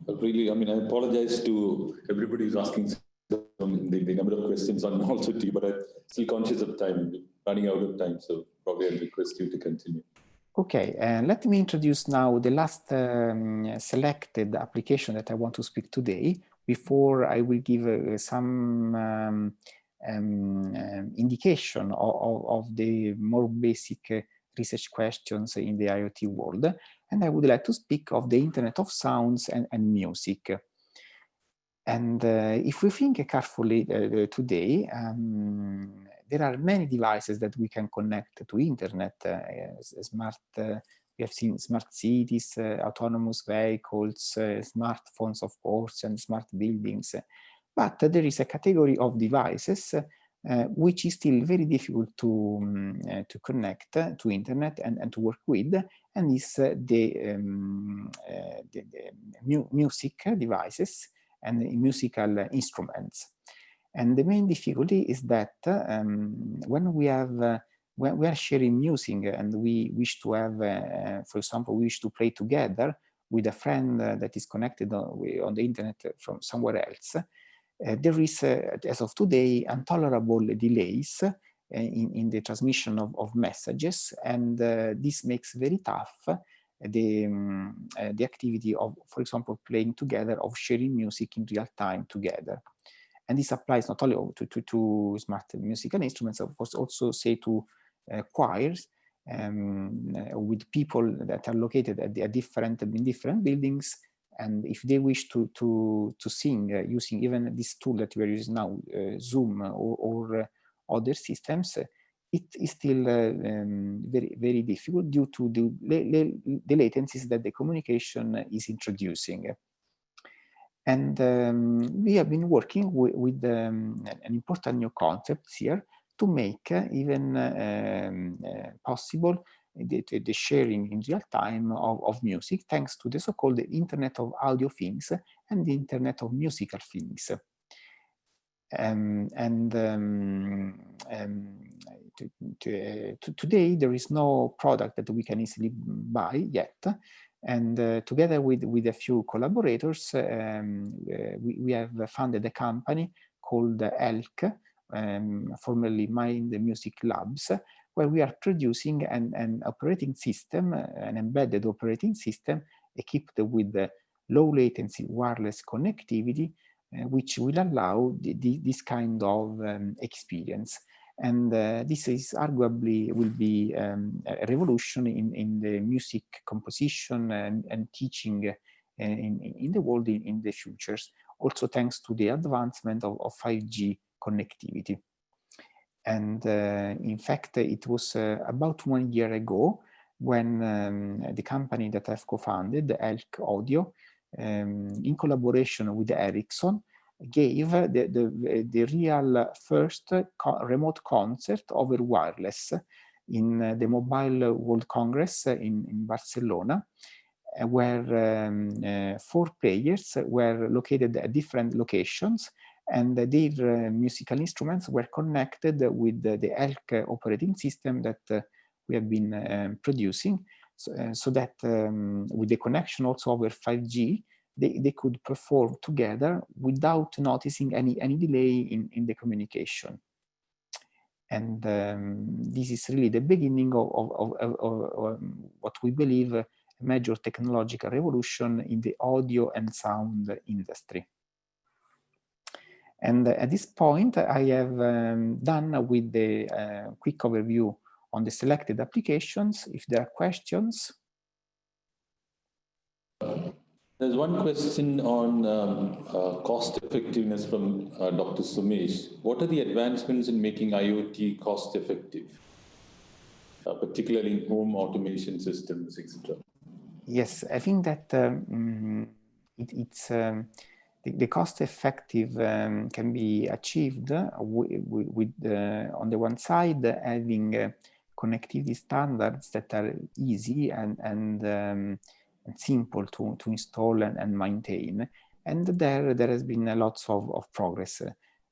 Really, I mean, I apologize to everybody who's asking the number of questions on also to you, but I'm still conscious of time, running out of time, so probably I'll request you to continue. Okay, let me introduce now the last selected application that I want to speak today, before I will give some indication of the more basic research questions in the IoT world. And I would like to speak of the Internet of Sounds and music. And if we think carefully today, there are many devices that we can connect to internet, smart, we have seen smart cities, autonomous vehicles, smartphones, of course, and smart buildings. But there is a category of devices which is still very difficult to connect to internet and to work with, and is the music devices and musical instruments. And the main difficulty is that when we are sharing music and we wish to have, for example, we wish to play together with a friend that is connected on the internet from somewhere else, there is, as of today, intolerable delays in the transmission of messages, and this makes very tough the activity of, for example, playing together, of sharing music in real time together. And this applies not only to smart musical instruments, of course, also say to choirs with people that are located in different buildings. And if they wish to sing using even this tool that we are using now, Zoom or other systems, it is still very, very difficult due to the latencies that the communication is introducing. And we have been working with an important new concept here to make even possible the sharing in real time of music, thanks to the so-called Internet of Audio Things and the Internet of Musical Things. Today, there is no product that we can easily buy yet. And together with a few collaborators, we have funded a company called ELK, formerly Mind Music Labs, where we are producing an operating system, an embedded operating system equipped with low latency wireless connectivity, which will allow this kind of experience. And this is arguably will be a revolution in the music composition and teaching in the world in the futures, also thanks to the advancement of 5G connectivity. And in fact, it was about 1 year ago when the company that I've co-founded, Elk Audio, in collaboration with Ericsson, gave the real first remote concert over wireless in the Mobile World Congress in Barcelona, where 4 players were located at different locations, and their musical instruments were connected with the Elk operating system that we have been producing, so that with the connection also over 5G, they could perform together without noticing any delay in the communication. And this is really the beginning of what we believe a major technological revolution in the audio and sound industry. And at this point, I have done with the quick overview on the selected applications. If there are questions. There's one question on cost effectiveness from Dr. Sumesh. What are the advancements in making IoT cost effective, particularly in home automation systems, etc.? Yes, I think that the cost effective can be achieved with on the one side, having connectivity standards that are easy and simple to install and maintain, and there has been lots of progress.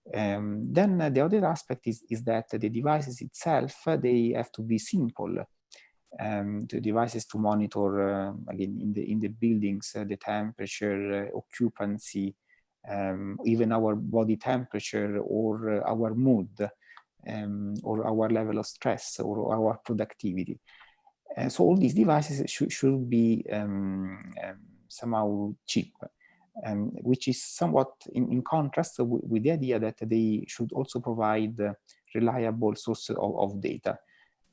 Then the other aspect is that the devices itself, they have to be simple. The devices to monitor again in the buildings, the temperature, occupancy, even our body temperature or our mood, or our level of stress or our productivity. So all these devices should be somehow cheap, which is somewhat in contrast with the idea that they should also provide reliable sources of data.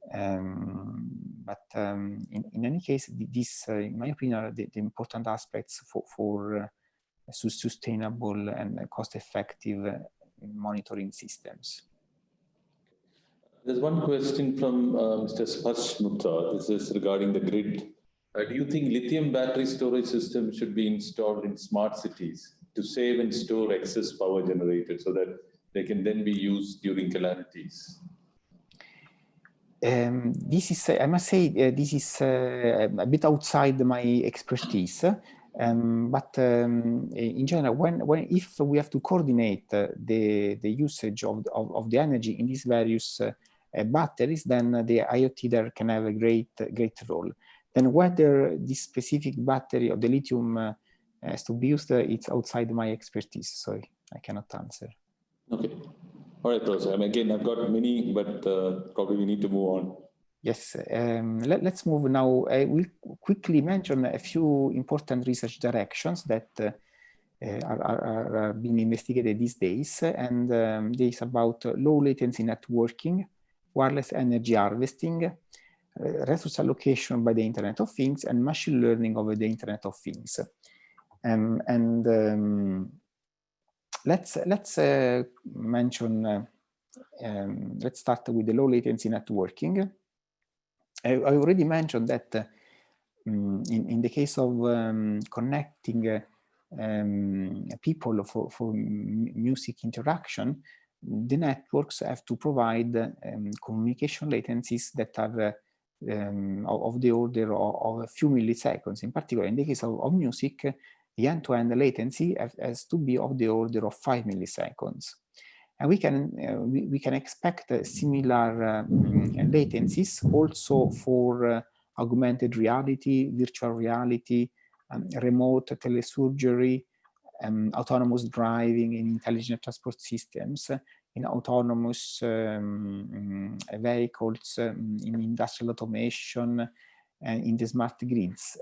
But in any case, this, in my opinion, are the important aspects for sustainable and cost-effective monitoring systems. There's one question from Mr. Sparsh Mukta. This is regarding the grid. Do you think lithium battery storage systems should be installed in smart cities to save and store excess power generated so that they can then be used during calamities? This is, I must say, this is a bit outside my expertise. But in general, if we have to coordinate the usage of the energy in these various batteries, then the IoT there can have a great role. Then whether this specific battery of the lithium has to be used, it's outside my expertise, so I cannot answer. Okay. All right, Professor. Again, I've got many, but probably we need to move on. Yes, let's move now. I will quickly mention a few important research directions that are being investigated these days, and this is about low latency networking, wireless energy harvesting, resource allocation by the Internet of Things, and machine learning over the Internet of Things. Let's mention. Let's start with the low latency networking. I already mentioned that in the case of connecting people for music interaction, the networks have to provide communication latencies that are of the order of a few milliseconds. In particular, in the case of music, the end-to-end latency has to be of the order of 5 milliseconds. And we can expect similar latencies also for augmented reality, virtual reality, remote telesurgery, autonomous driving in intelligent transport systems, in autonomous vehicles, in industrial automation, and in the smart grids.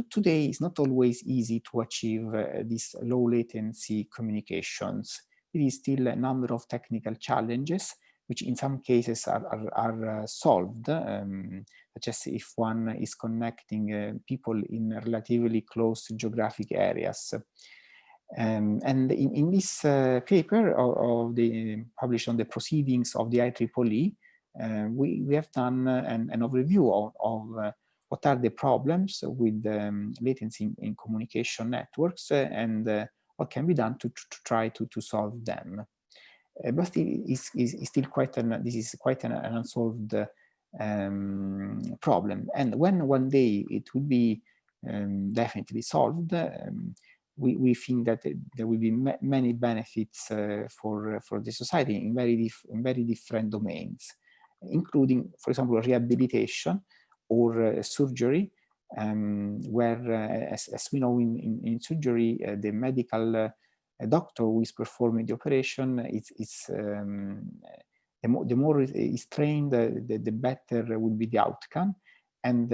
Today, it's not always easy to achieve these low latency communications. There is still a number of technical challenges, which in some cases are solved, such as if one is connecting people in relatively close geographic areas. And in this paper published on the proceedings of the IEEE, we have done an overview of what are the problems with latency in communication networks and what can be done to try to solve them. But this is quite an unsolved problem. And when one day it will be definitely solved, we think that there will be many benefits for the society in very different domains, including, for example, rehabilitation or surgery, where, as we know in surgery, the medical doctor who is performing the operation, the more is trained, the better will be the outcome. And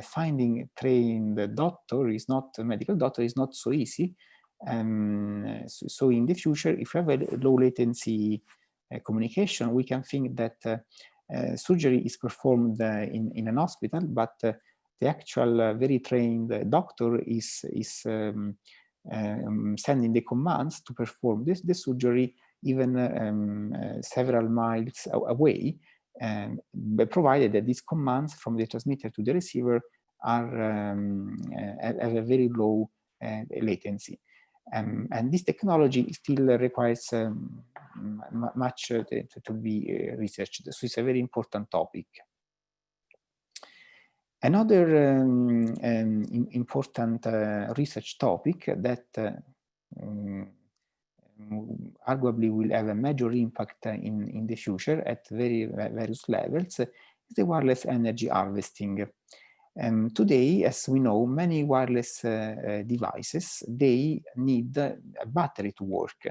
finding trained doctor is not a medical doctor is not so easy. So in the future, if we have a low latency communication, we can think that surgery is performed in an hospital, but the actual very trained doctor is sending the commands to perform the surgery even several miles away, provided that these commands from the transmitter to the receiver are have a very low latency. And this technology still requires much to be researched. So it's a very important topic. Another important research topic that arguably will have a major impact in the future at various levels is the wireless energy harvesting. Today, as we know, many wireless devices, they need a battery to work.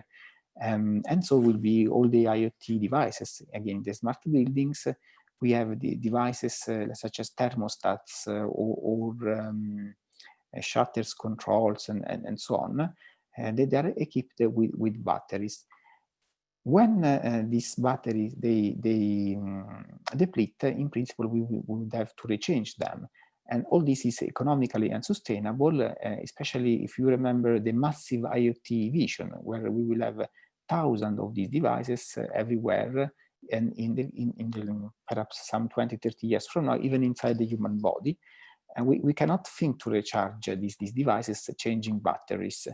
And so will be all the IoT devices. Again, the smart buildings, we have the devices such as thermostats or shutters controls and so on. They are equipped with batteries. When these batteries they deplete, in principle, we would have to rechange them. And all this is economically unsustainable, especially if you remember the massive IoT vision, where we will have thousands of these devices everywhere, and in perhaps some 20, 30 years from now, even inside the human body. And we cannot think to recharge these devices, changing batteries.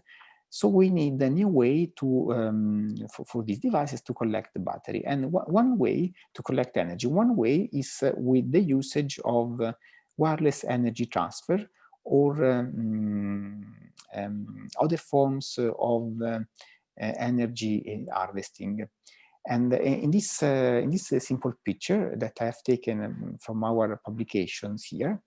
So we need a new way to for these devices to collect the battery. And one way to collect energy, one way is with the usage of wireless energy transfer, or other forms of energy harvesting. And in this simple picture that I have taken from our publications here,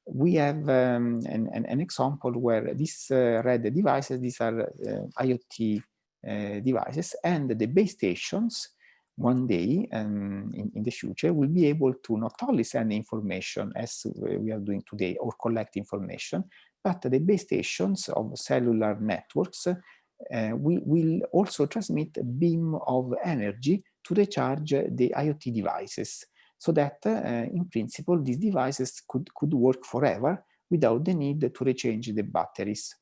we have an example where these red devices, these are IoT devices, and the base stations one day in the future will be able to not only send information as we are doing today or collect information, but the base stations of cellular networks will also transmit a beam of energy to recharge the IoT devices, so that in principle these devices could work forever without the need to rechange the batteries.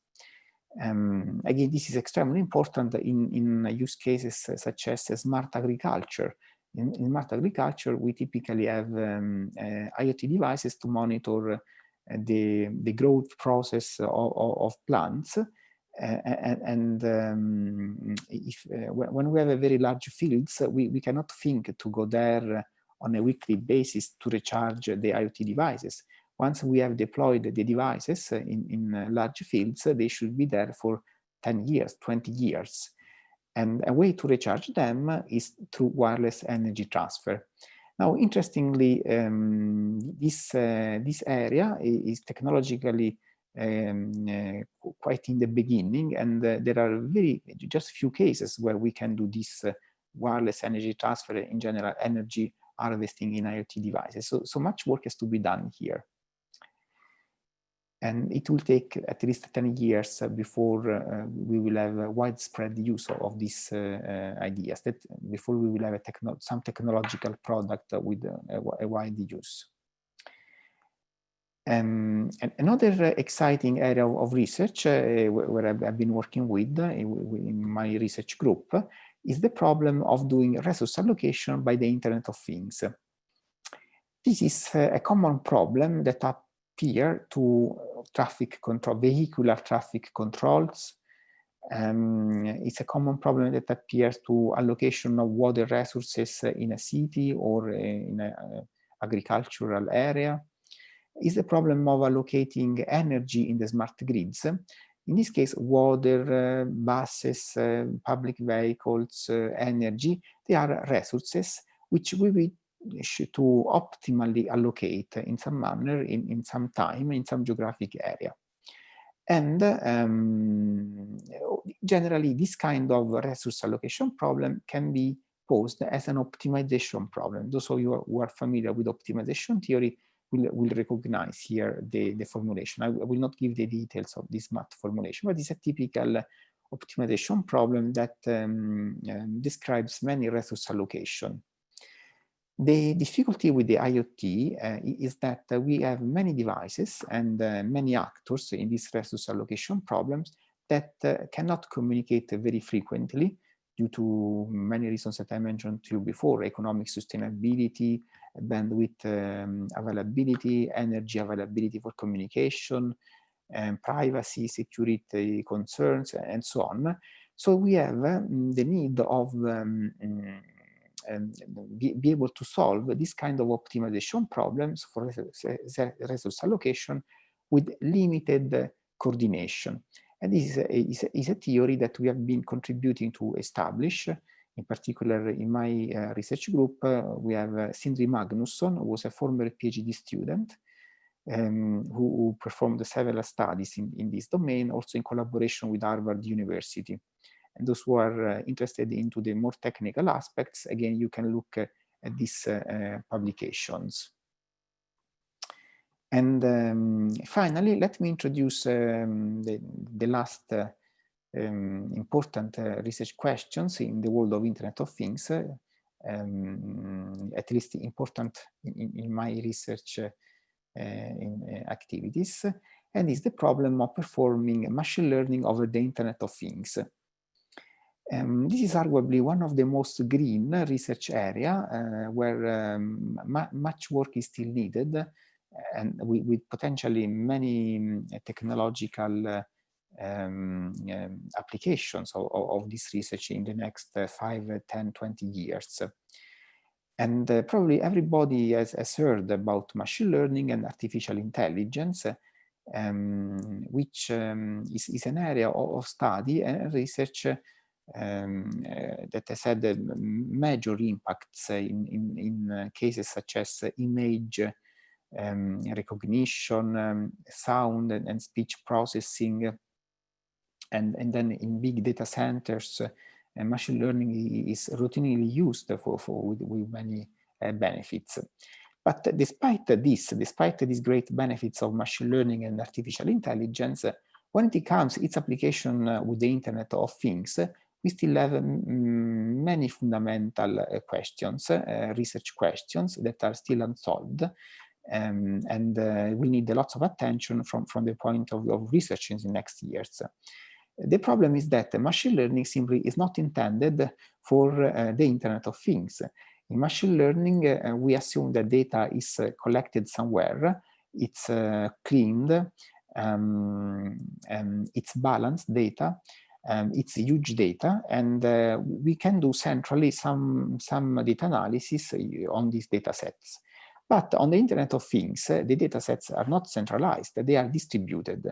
Again, this is extremely important in use cases such as smart agriculture. In smart agriculture, we typically have IoT devices to monitor the growth process of plants. When we have a very large fields, we cannot think to go there on a weekly basis to recharge the IoT devices. Once we have deployed the devices in large fields, they should be there for 10 years, 20 years. And a way to recharge them is through wireless energy transfer. Now, interestingly, this area is technologically quite in the beginning, and there are just few cases where we can do this wireless energy transfer, in general energy harvesting in IoT devices. So much work has to be done here. And it will take at least 10 years before we will have a widespread use of these ideas, that before we will have some technological product with a wide use. And another exciting area of research where I've been working with in my research group is the problem of doing resource allocation by the Internet of Things. This is a common problem that appears to traffic control, vehicular traffic controls. It's a common problem that appears to allocation of water resources in a city or in an agricultural area. Is the problem of allocating energy in the smart grids. In this case, water, buses, public vehicles, energy, they are resources which we wish to optimally allocate in some manner, in some time, in some geographic area. And generally, this kind of resource allocation problem can be posed as an optimization problem. Those of you who are familiar with optimization theory will recognize here the formulation. I will not give the details of this math formulation, but it's a typical optimization problem that describes many resource allocation. The difficulty with the IoT is that we have many devices and many actors in these resource allocation problems that cannot communicate very frequently due to many reasons that I mentioned to you before: economic sustainability, bandwidth availability, energy availability for communication, privacy, security concerns, and so on. So we have the need of be able to solve this kind of optimization problems for resource allocation with limited coordination. And this is a theory that we have been contributing to establish. In particular, in my research group, we have Sindri Magnusson, who was a former PhD student, who performed several studies in this domain, also in collaboration with Harvard University. And those who are interested into the more technical aspects, again, you can look at these publications. And finally, let me introduce the last important research questions in the world of Internet of Things, at least important in my research activities, and is the problem of performing machine learning over the Internet of Things. This is arguably one of the most green research area where much work is still needed, and with potentially many technological applications of this research in the next 5, 10, 20 years. And probably everybody has heard about machine learning and artificial intelligence, which is an area of study and research that has had major impacts in cases such as image recognition, sound and speech processing, and then in big data centers, machine learning is routinely used with many benefits. But despite these great benefits of machine learning and artificial intelligence, when it comes its application with the Internet of Things, we still have many fundamental questions, research questions that are still unsolved, and we need lots of attention from the point of view of research in the next years. The problem is that machine learning simply is not intended for the Internet of Things. In machine learning, we assume that data is collected somewhere, it's cleaned, it's balanced data, it's huge data, and we can do centrally some data analysis on these data sets. But on the Internet of Things, the data sets are not centralized, they are distributed,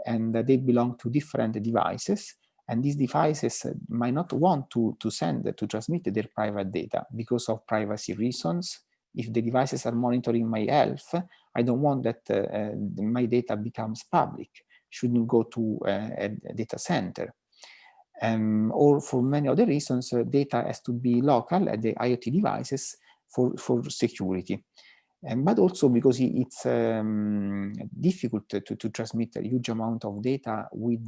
and they belong to different devices, and these devices might not want to transmit their private data because of privacy reasons. If the devices are monitoring my health, I don't want that my data becomes public, shouldn't go to a data center. Or for many other reasons, data has to be local at the IoT devices for security. But also because it's difficult to transmit a huge amount of data with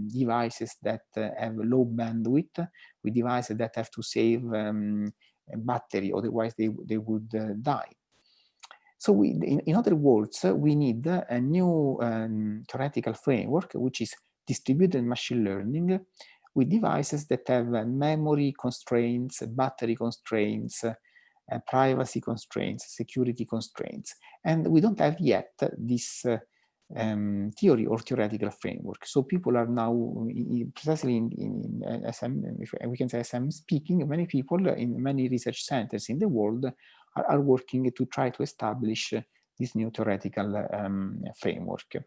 devices that have low bandwidth, with devices that have to save battery, otherwise they would die. So in other words, we need a new theoretical framework, which is distributed machine learning, with devices that have memory constraints, battery constraints, privacy constraints, security constraints. And we don't have yet this theory or theoretical framework. So people are now, precisely we can say as I'm speaking, many people in many research centers in the world are working to try to establish this new theoretical framework.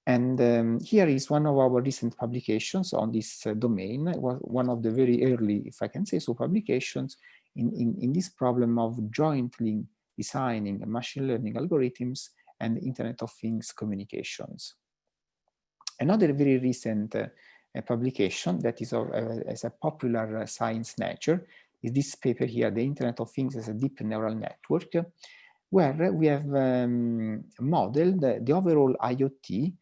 And here is one of our recent publications on this domain, one of the very early, if I can say so, publications in this problem of jointly designing machine learning algorithms and Internet of Things communications. Another very recent publication that is as a popular science nature is this paper here, The Internet of Things as a Deep Neural Network, where we have modeled the overall IoT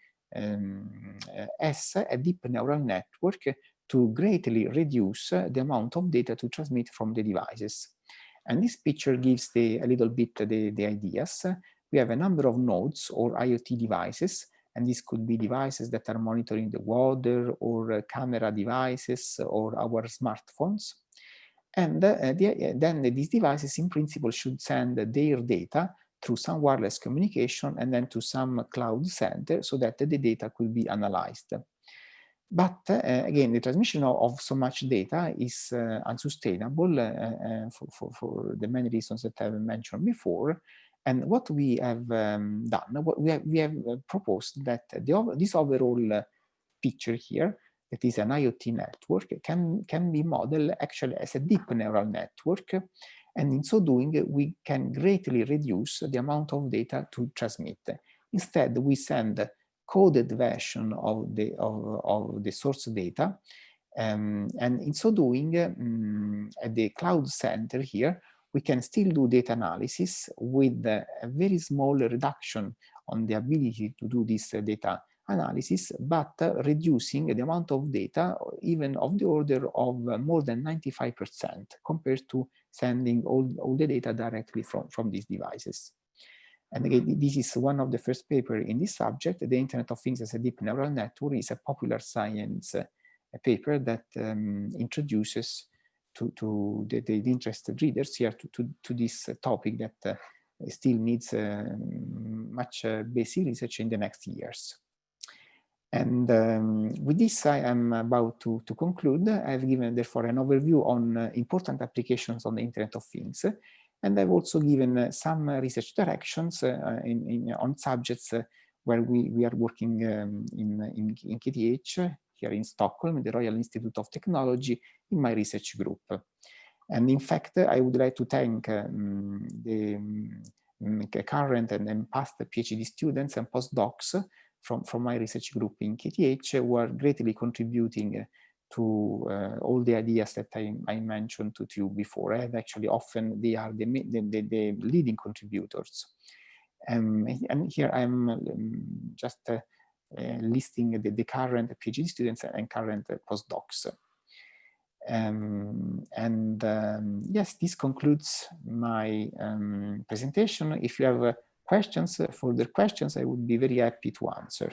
as a deep neural network to greatly reduce the amount of data to transmit from the devices. And this picture gives a little bit the ideas. We have a number of nodes or IoT devices, and these could be devices that are monitoring the weather or camera devices or our smartphones. And then these devices in principle should send their data through some wireless communication and then to some cloud center so that the data could be analyzed. But again, the transmission of so much data is unsustainable for the many reasons that I've mentioned before. And what we have done, we have proposed that this overall picture here, that is an IoT network, can be modeled actually as a deep neural network. And in so doing, we can greatly reduce the amount of data to transmit. Instead, we send coded version of the source data. And in so doing, at the cloud center here, we can still do data analysis with a very small reduction on the ability to do this data analysis, but reducing the amount of data even of the order of more than 95% compared to sending all the data directly from these devices. And again, this is one of the first papers in this subject. The Internet of Things as a Deep Neural Network is a popular science paper that introduces to the interested readers here to this topic that still needs much basic research in the next years. And with this, I am about to conclude. I've given, therefore, an overview on important applications on the Internet of Things. And I've also given some research directions on subjects where we are working in KTH, here in Stockholm, the Royal Institute of Technology, in my research group. And in fact, I would like to thank the current and past PhD students and postdocs from my research group in KTH who are greatly contributing to all the ideas that I mentioned to you before. And actually, often they are the leading contributors. And here I'm just listing the current PhD students and current postdocs. Yes, this concludes my presentation. If you have questions, further questions, I would be very happy to answer.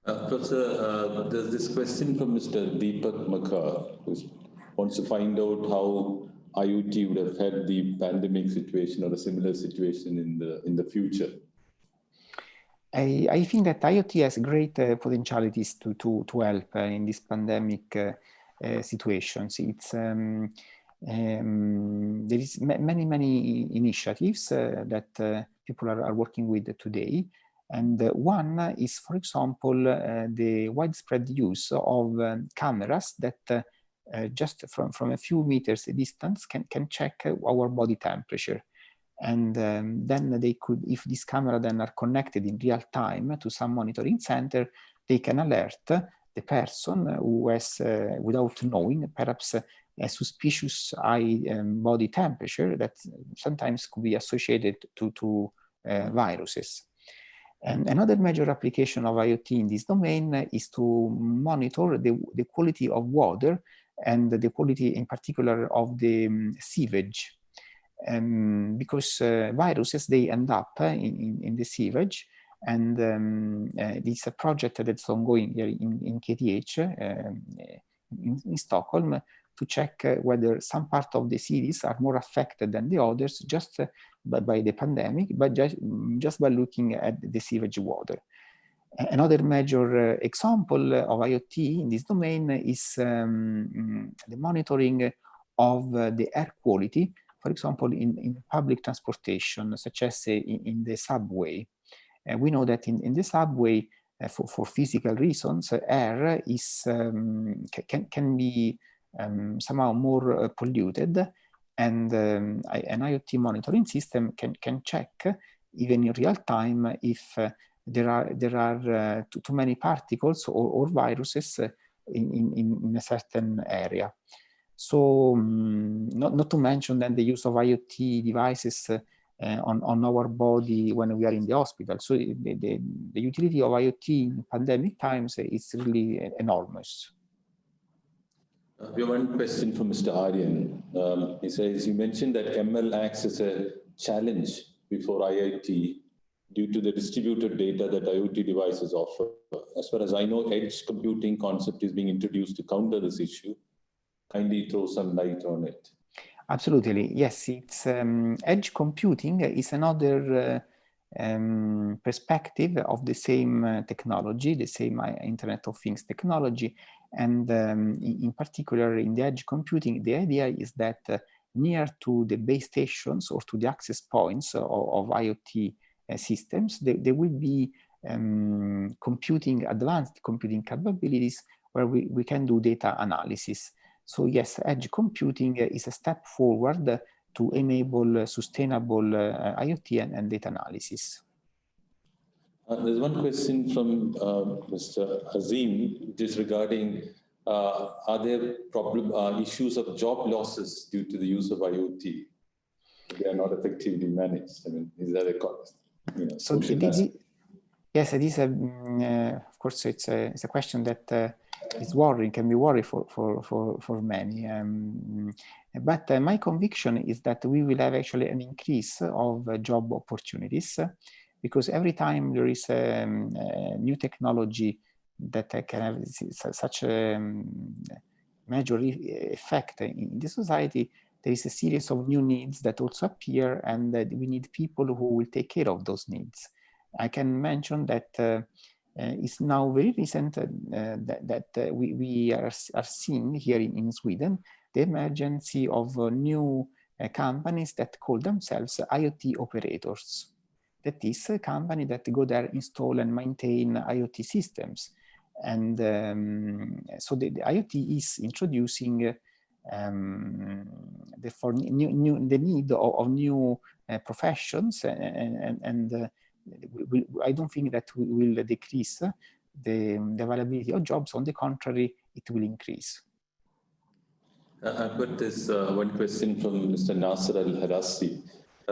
Professor, there's this question from Mr. Deepak Makar, who wants to find out how IoT would have had the pandemic situation or a similar situation in the future. I think that IoT has great potentialities to help in this pandemic situations. It's there is many initiatives that people are working with today. And one is, for example, the widespread use of cameras that just from a few meters distance can check our body temperature. And then they could, if this camera then are connected in real time to some monitoring center, they can alert the person who has, without knowing, perhaps a suspicious high body temperature that sometimes could be associated to viruses. And another major application of IoT in this domain is to monitor the quality of water and the quality in particular of the sewage. Because viruses, they end up in the sewage, and it's a project that's ongoing here in KTH in Stockholm to check whether some part of the cities are more affected than the others just by the pandemic, but just by looking at the sewage water. Another major example of IoT in this domain is the monitoring of the air quality, for example, in public transportation, such as in the subway. We know that in the subway, for physical reasons, air is can be somehow more polluted, and an IoT monitoring system can check even in real time if there are too many particles or viruses in a certain area. So not to mention then the use of IoT devices on our body when we are in the hospital. So the utility of IoT in pandemic times is really enormous. We have one question from Mr. Aryan. He says, you mentioned that ML acts as a challenge before IoT due to the distributed data that IoT devices offer. As far as I know, edge computing concept is being introduced to counter this issue. Kindly throw some light on it. Absolutely, yes. It's edge computing is another perspective of the same technology, the same Internet of Things technology. And in particular, in the edge computing, the idea is that near to the base stations or to the access points of IoT systems, there will be advanced computing capabilities where we can do data analysis. So yes, edge computing is a step forward to enable sustainable IoT and data analysis. There's one question from Mr. Azim, which is regarding are there issues of job losses due to the use of IoT? They are not effectively managed. I mean, is that a so yes, it is of course, it's a question that is worrying, can be worrying for many. But my conviction is that we will have actually an increase of job opportunities, because every time there is a new technology that can have such a major effect in the society, there is a series of new needs that also appear, and we need people who will take care of those needs. I can mention that it's now very recent that we are seeing here in Sweden the emergence of new companies that call themselves IoT operators. That is a company that go there, install and maintain IoT systems. And so the IoT is introducing the need of new professions, and I don't think that we will decrease the availability of jobs. On the contrary, it will increase. I've got this one question from Mr. Nasser Al-Harassi.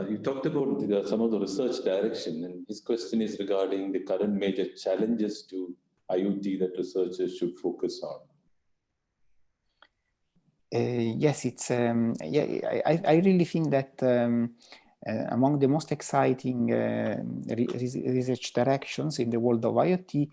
You talked about some of the research direction, and his question is regarding the current major challenges to IoT that researchers should focus on. Yes, it's I really think that among the most exciting research directions in the world of IoT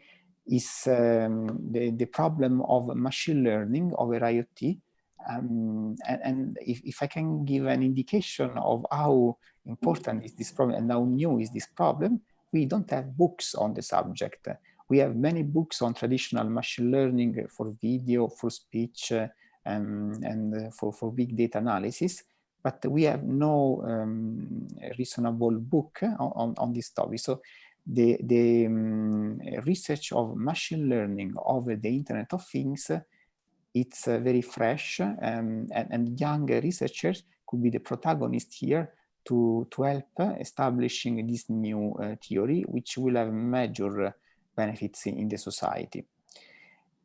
is the problem of machine learning over IoT. And if I can give an indication of how important is this problem and how new is this problem, we don't have books on the subject. We have many books on traditional machine learning for video, for speech, and for big data analysis, but we have no reasonable book on this topic. So the research of machine learning over the Internet of Things, it's very fresh, and young researchers could be the protagonist here to help establishing this new theory, which will have major benefits in the society.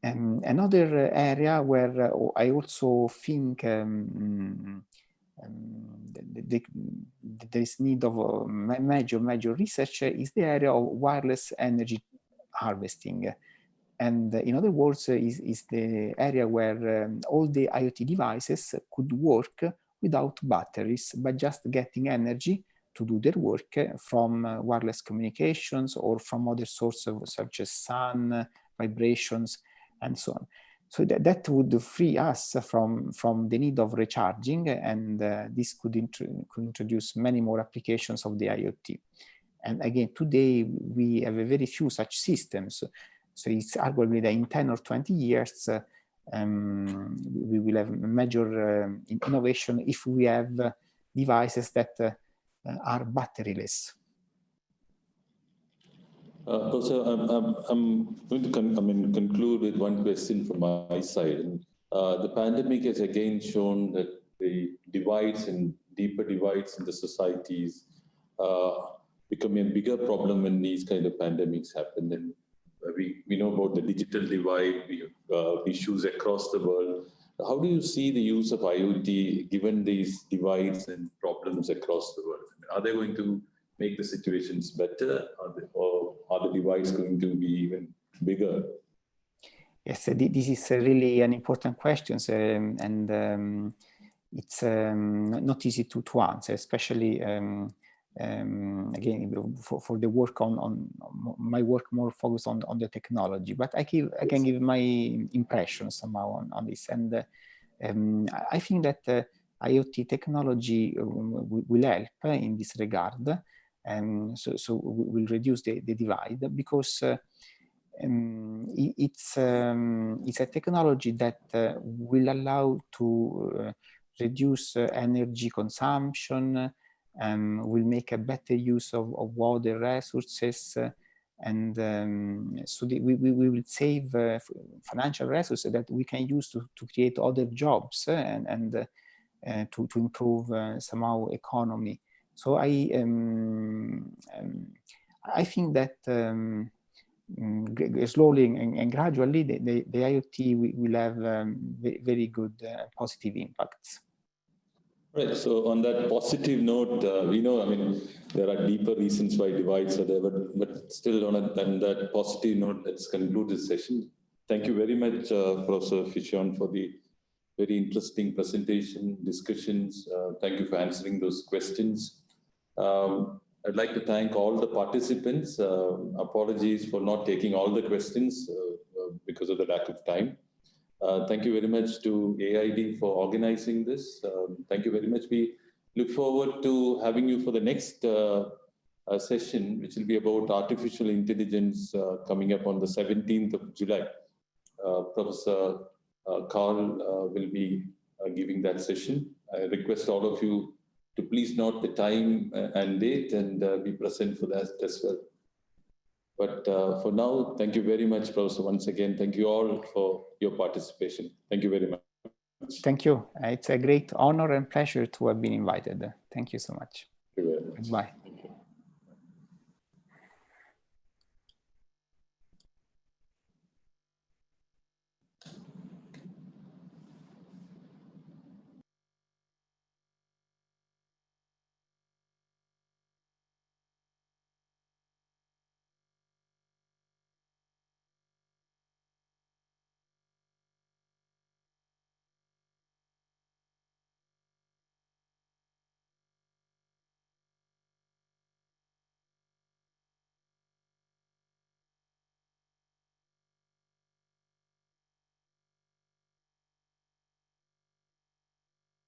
Another area where I also think there is need of major research is the area of wireless energy harvesting. And in other words, is the area where all the IoT devices could work without batteries, but just getting energy to do their work from wireless communications or from other sources such as sun, vibrations, and so on. So that would free us from the need of recharging, and this could introduce many more applications of the IoT. And again, today we have a very few such systems. So it's arguably that in 10 or 20 years, we will have major innovation if we have devices that are batteryless. Also, I'm going to conclude with one question from my side. The pandemic has again shown that the divides and deeper divides in the societies become a bigger problem when these kind of pandemics happen. And we know about the digital divide, we have issues across the world. How do you see the use of IoT given these divides and problems across the world? Are they going to make the situations better, or are the divides going to be even bigger? Yes, this is really an important question, and it's not easy to answer, especially again for the work on my work more focused on the technology. But I can give my impressions somehow on this, and I think that IoT technology will help in this regard. So we'll reduce the divide, because it's a technology that will allow to reduce energy consumption, will make a better use of water resources, and so we will save financial resources that we can use to create other jobs and to improve somehow economy. So I think that slowly and gradually the IoT will have very good positive impacts. Right. So on that positive note, we know, there are deeper reasons why divides are there, but still on that positive note, let's conclude this session. Thank you very much, Professor Fischione, for the very interesting presentation, discussions. Thank you for answering those questions. I'd like to thank all the participants. Apologies for not taking all the questions because of the lack of time. Thank you very much to AID for organizing this. Thank you very much. We look forward to having you for the next session, which will be about artificial intelligence coming up on the 17th of July. Professor Carl will be giving that session. I request all of you to please note the time and date and be present for that as well. But for now, thank you very much, Professor. Once again, thank you all for your participation. Thank you very much. Thank you. It's a great honor and pleasure to have been invited. Thank you so much. Thank you very much. Bye.